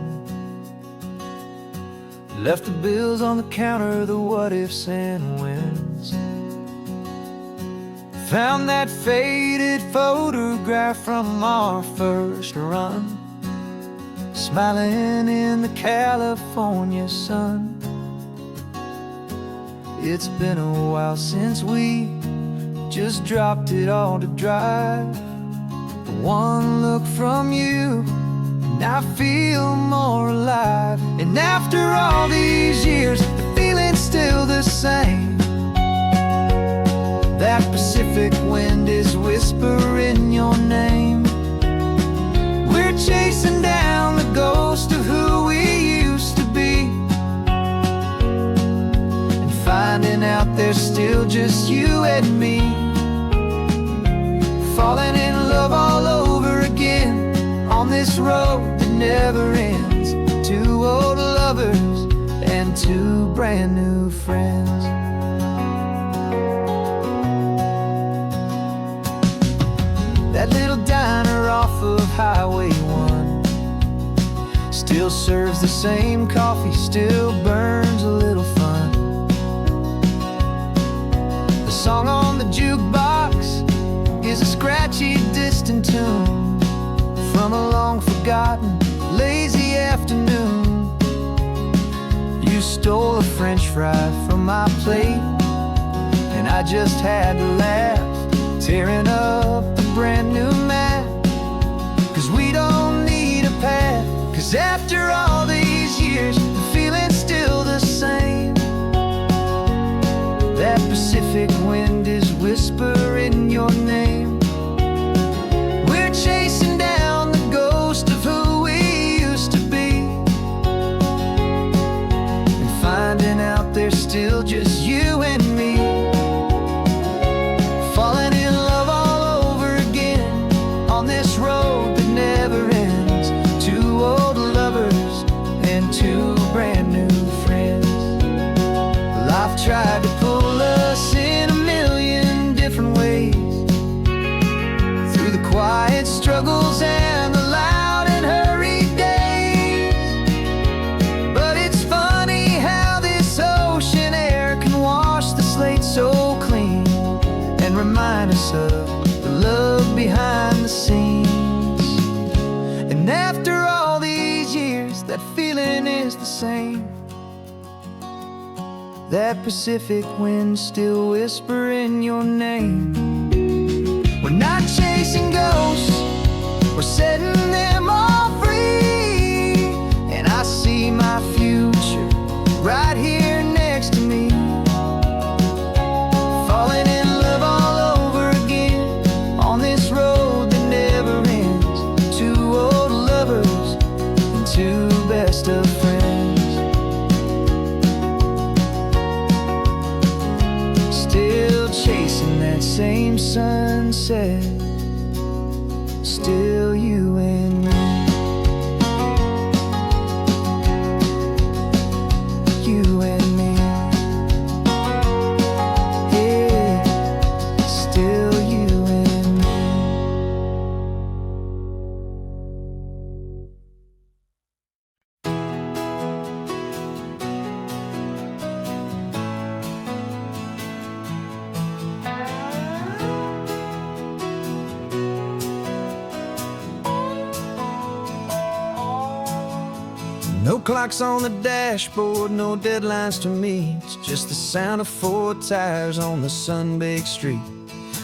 Left the bills on the counter, the what-ifs and whens. Found that faded photograph from our first run, smiling in the California sun. It's been a while since we just dropped it all to drive. One look from you and I feel more alive. And after all these years, the feeling's still the same. That Pacific wind is whispering your name. We're chasing down the ghost of who we used to be, and finding out there's still just you and me. Falling in love all over again on this road that never ends. Two old lovers and two brand new friends. That little diner still serves the same coffee, still burns a little fun. The song on the jukebox is a scratchy, distant tune from a long forgotten, lazy afternoon. You stole a French fry from my plate, and I just had to laugh, tearing up the brand new map. 'Cause we don't need a path, 'cause after all these years, the feeling's still the same. That Pacific wind is whispering your name. We're chasing down the ghost of who we used to be, and finding out there's still just you and me. Falling in love all over again on this road that never ends. Two old lovers and two brand new friends. Life tried to pull us in a million different ways, through the quiet struggles and the loud and hurried days. But it's funny how this ocean air can wash the slate so clean, and remind us of the love behind the scenes. And after all these years, that feeling is the same. That Pacific wind still whispering your name. We're not chasing ghosts, we're setting them all free. And I see my future right here next to me. Falling in love all over again on this road that never ends. Two old lovers and two best of friends. Still chasing that same sunset, still you and me. You and me. Yeah, still you and me. No clocks on the dashboard, no deadlines to meet. It's just the sound of four tires on the sun-baked street.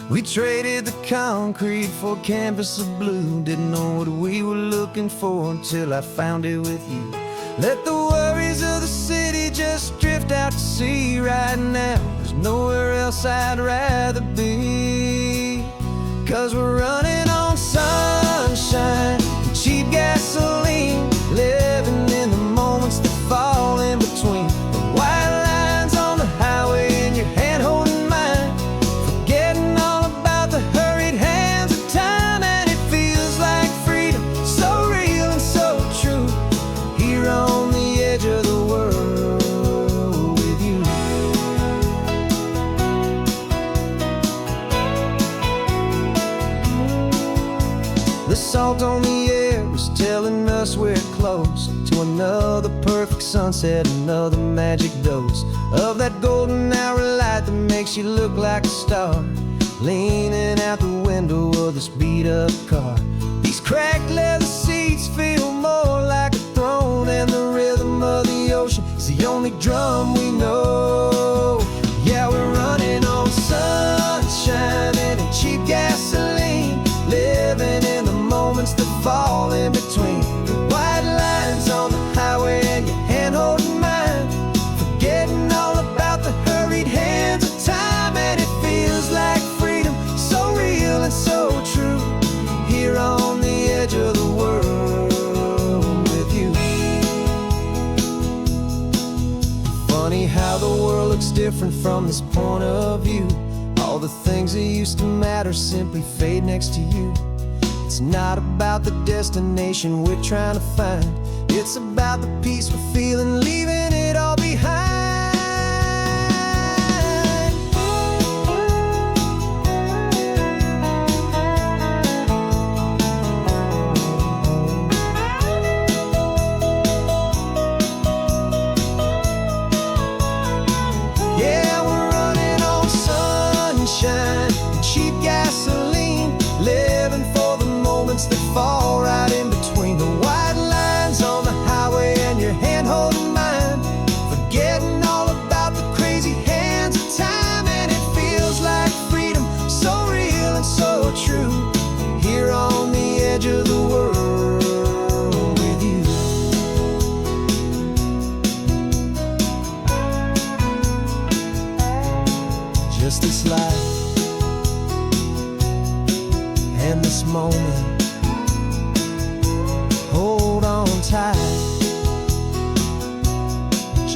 We traded the concrete for a canvas of blue. Didn't know what we were looking for until I found it with you. Let the worries of the city just drift out to sea right now. There's nowhere else I'd rather be. 'Cause we're running on sunshine and cheap gasoline, living in the moments that fall in between. The white lines on the highway and your hand holding mine, forgetting all about the hurried hands of time. And it feels like freedom, so real and so true, here on the edge of the world with you. The salt on the air is telling us we're close to another perfect sunset, another magic dose of that golden hour light that makes you look like a star, leaning out the window of this beat-up car. These cracked leather seats feel more like a throne, and the rhythm of the ocean is the only drum we know. Yeah, we're running on sunshine and a cheap gasoline, living in the moments that fall in between. The white lines on the highway and your hand holding mine, forgetting all about the hurried hands of time. And it feels like freedom, so real and so true, here on the edge of the world with you. Funny how the world looks different from this point of view. All the things that used to matter simply fade next to you. It's not about the destination we're trying to find, it's about the peace we're feeling, leaving it all behind.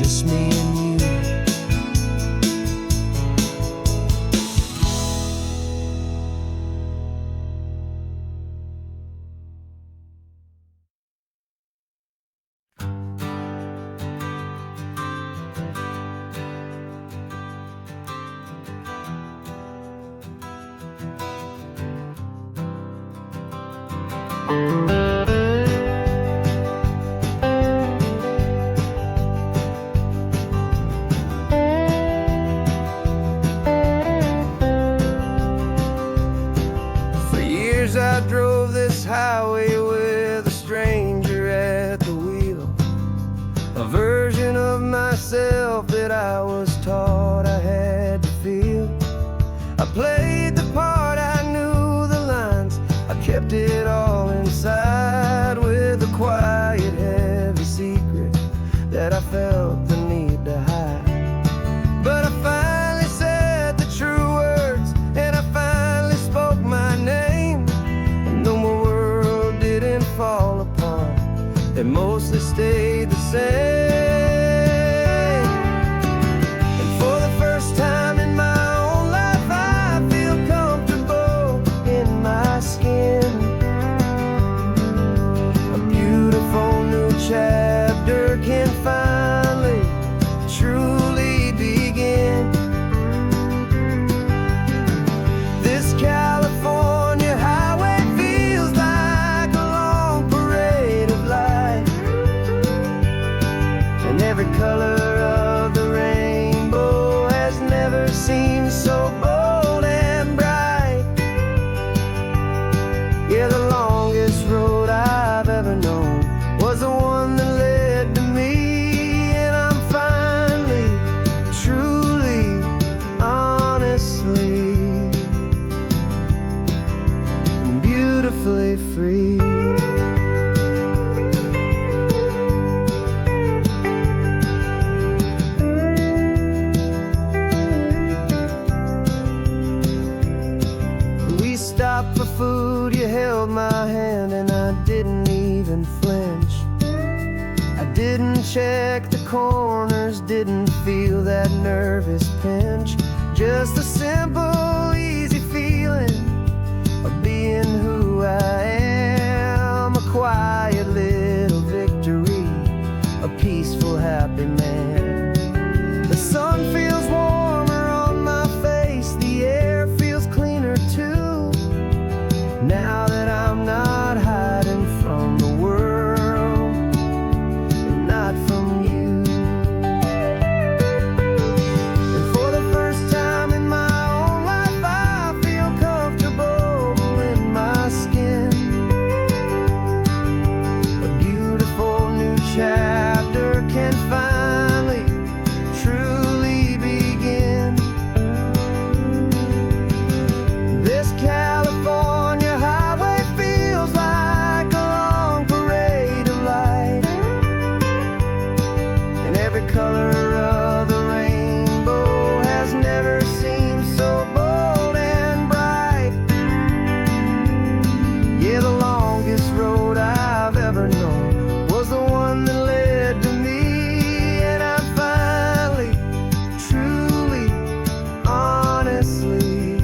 just me and you. For years I drove this highway with a stranger at the wheel, a version of myself that I was taught I had to feel. I played the part, I knew the lines, I kept it all inside with a quiet, heavy secret that I felt the need to hide. But I finally said the true words, and I finally spoke my name. And though my world didn't fall apart, it mostly stayed the same. And for the first time in my own life, I feel comfortable in my skin. A beautiful new chapter can finally truly begin. This California highway feels like a long parade of light, and every color of the rainbow has never seemed so bold and bright. Yeah, the longest road I've ever known was the one that led to me, and I'm finally, truly, honestly, and beautifully free. We stopped for food, you held my hand, and I didn't even flinch. I didn't check the corners, didn't feel that nervous pinch. Just a simple, easy feeling of being who I am. A quiet little victory, a peaceful, happy man. The sun feels warmer on my face, the air feels cleaner too, now that I'm not hiding from the world, and not from you. And for the first time in my own life, I feel comfortable in my skin. A beautiful new chapter can finally, truly begin. This California highway feels like a long parade of light, and every color of the rainbow has never seemed so bold and bright. Yeah, the longest road I've ever known was the one that led to me, and I'm finally, truly, honestly,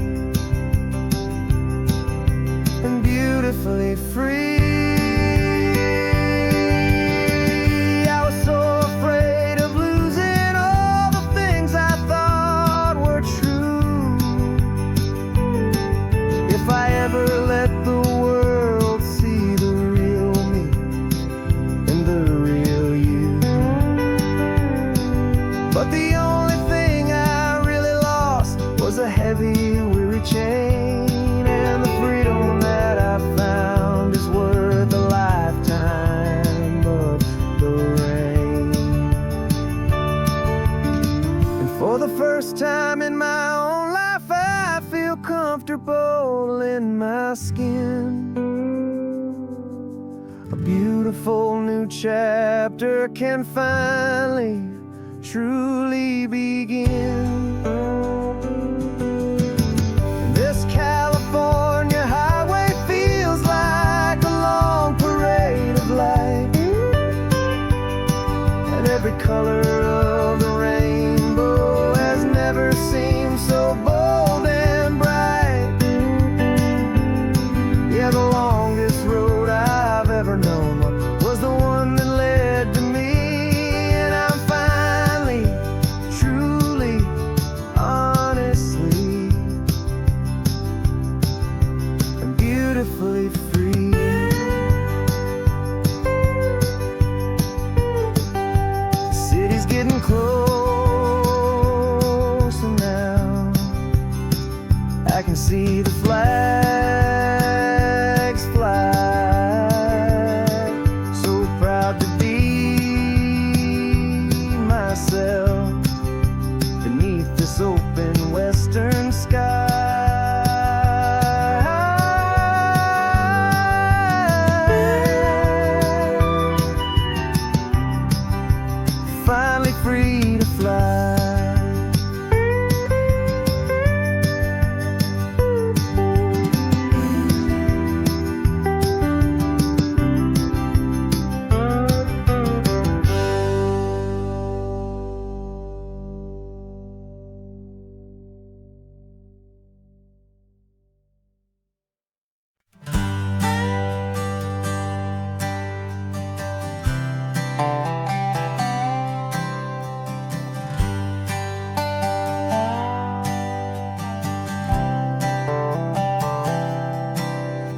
and beautifully free. I was so afraid of losing all the things I thought were true. If I ever let the world see the real me and the real you. But the only thing I really lost was a heavy, weary chain, and the freedom that I found is worth a lifetime of the rain. And for the first time in my own life, I feel comfortable in my skin. A beautiful new chapter can finally, truly begin. This California highway feels like a long parade of light, and every color of the rainbow has never seemed so bold and bright. Yeah, the longest road I've ever known was the one that led to me, and I'm finally, truly, honestly, and beautifully free. The city's getting closer now. I can see the flags fly. So proud to be myself beneath this open western sky. Finally free to fly.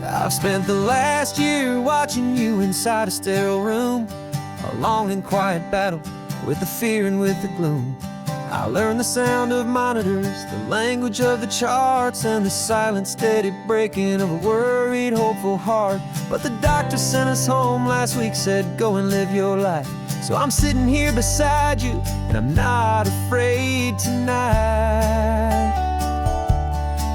I've spent the last year watching you inside a sterile room, a long and quiet battle with the fear and with the gloom. I learned the sound of monitors, the language of the charts, and the silent, steady breaking of a worried, hopeful heart. But the doctor sent us home last week, said, go and live your life. So I'm sitting here beside you, and I'm not afraid tonight.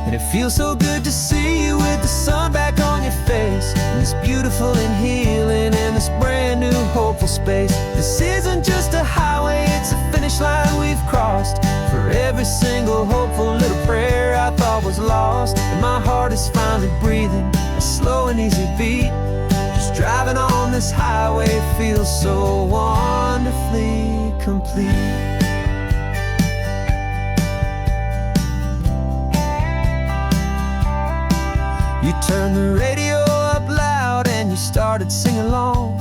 And it feels so good to see you with the sun back on your face, and this beautiful and healing in this brand new hopeful space. This isn't just a highway, it's a finish line we've crossed. For every single hopeful little prayer I thought was lost, and my heart is finally breathing a slow and easy beat. Just driving on this highway feels so wonderfully complete. You turned the radio up loud and you started singing along,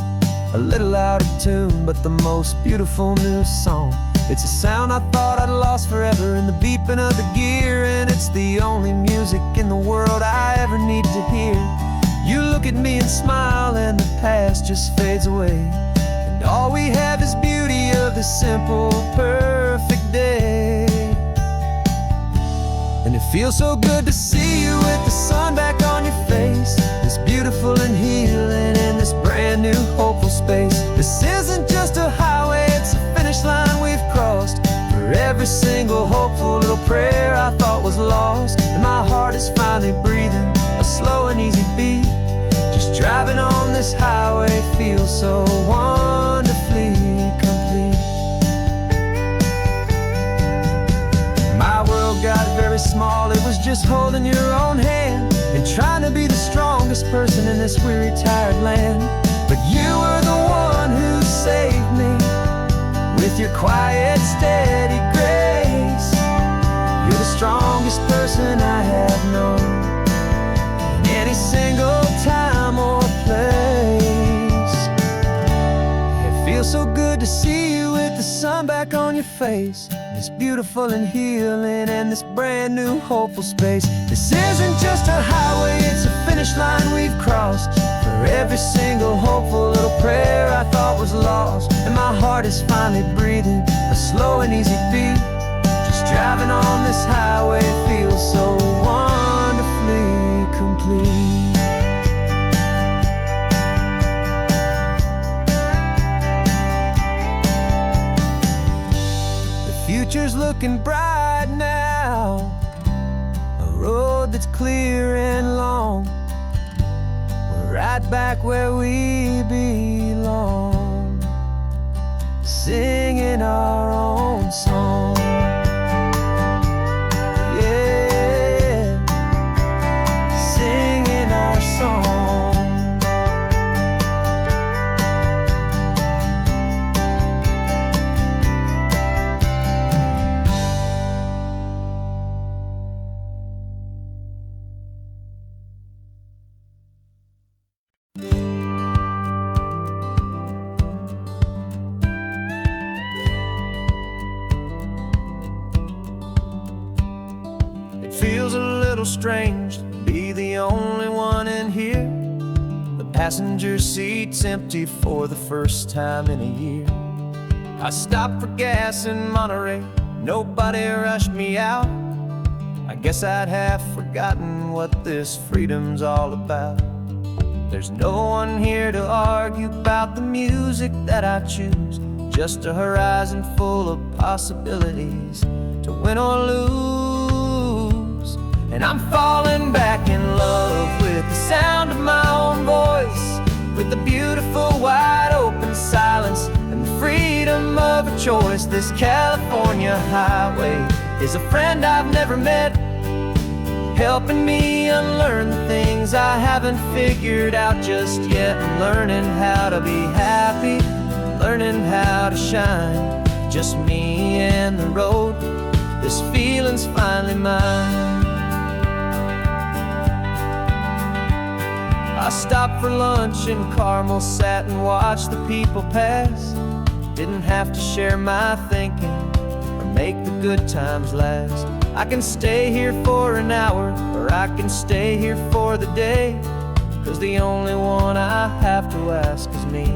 a little out of tune, but the most beautiful new song. It's a sound I thought I'd lost forever in the beeping of the gear, and it's the only music in the world I ever need to hear. You look at me and smile, and the past just fades away, and all we have is beauty of this simple, perfect day. And it feels so good to see you with the sun back on your face, this beautiful and healing in this brand new hopeful space. This isn't just a highway, it's a finish line we've crossed. For every single hopeful little prayer I thought was lost, and my heart is finally breathing a slow and easy beat. Just driving on this highway feels so wonderfully complete. My world got very small, it was just holding your own hand and trying to be the strongest person in this weary, tired land. But you were the one who saved me with your quiet, steady grace. You're the strongest person I have known in any single time or place. It feels so good to see you with the sun back on your face, this beautiful and healing and this brand new hopeful space. This isn't just a highway, it's a finish line we've crossed. For every single hopeful little prayer I thought was lost, and my heart is finally breathing a slow and easy beat. Just driving on this highway feels so wonderfully complete. Future's looking bright now, a road that's clear and long. We're right back where we belong, singing our own song. Yeah, singing our song. strange to be the only one in here. The passenger seat's empty for the first time in a year. I stopped for gas in Monterey, nobody rushed me out. I guess I'd half forgotten what this freedom's all about. There's no one here to argue about the music that I choose, just a horizon full of possibilities to win or lose. And I'm falling back in love with the sound of my own voice, with the beautiful wide open silence and the freedom of a choice. This California highway is a friend I've never met, helping me unlearn the things I haven't figured out just yet. I'm learning how to be happy, learning how to shine, just me and the road. This feeling's finally mine. I stopped for lunch in Carmel, sat and watched the people pass. Didn't have to share my thinking or make the good times last. I can stay here for an hour, or I can stay here for the day, 'cause the only one I have to ask is me.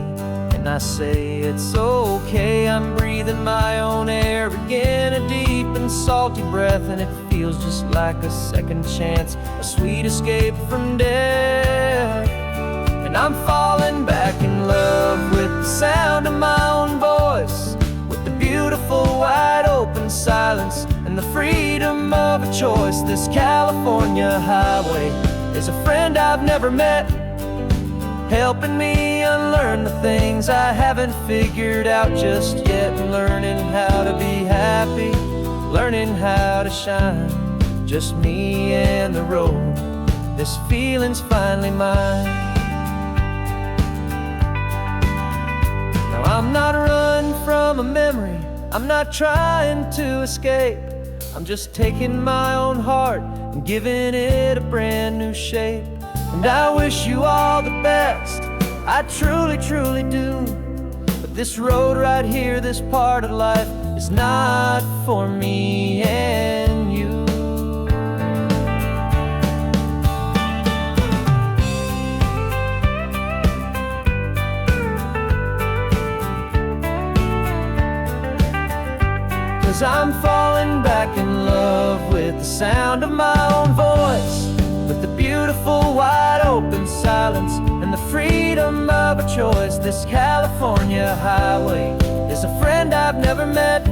And I say it's okay, I'm breathing my own air again, a deep and salty breath, and it feels just like a second chance, a sweet escape from death. And I'm falling back in love with the sound of my own voice, with the beautiful wide open silence and the freedom of a choice. This California highway is a friend I've never met, helping me unlearn the things I haven't figured out just yet. Learning how to be happy, learning how to shine, just me and the road. This feeling's finally mine. Now I'm not running from a memory, I'm not trying to escape. I'm just taking my own heart and giving it a brand new shape. And I wish you all the best, I truly, truly do. But this road right here, this part of life, is not for me and you. 'Cause I'm falling back in love with the sound of my own voice, with the beautiful wide open silence and the freedom of a choice. This California highway is a friend I've never met,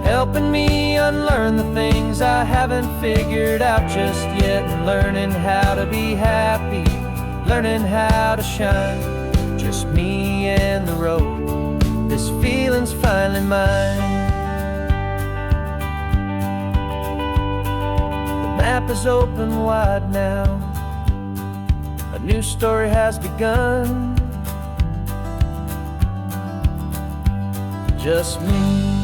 helping me unlearn the things I haven't figured out just yet. And learning how to be happy, learning how to shine, just me and the road. This feeling's finally mine. The map is open wide now, a new story has begun, just me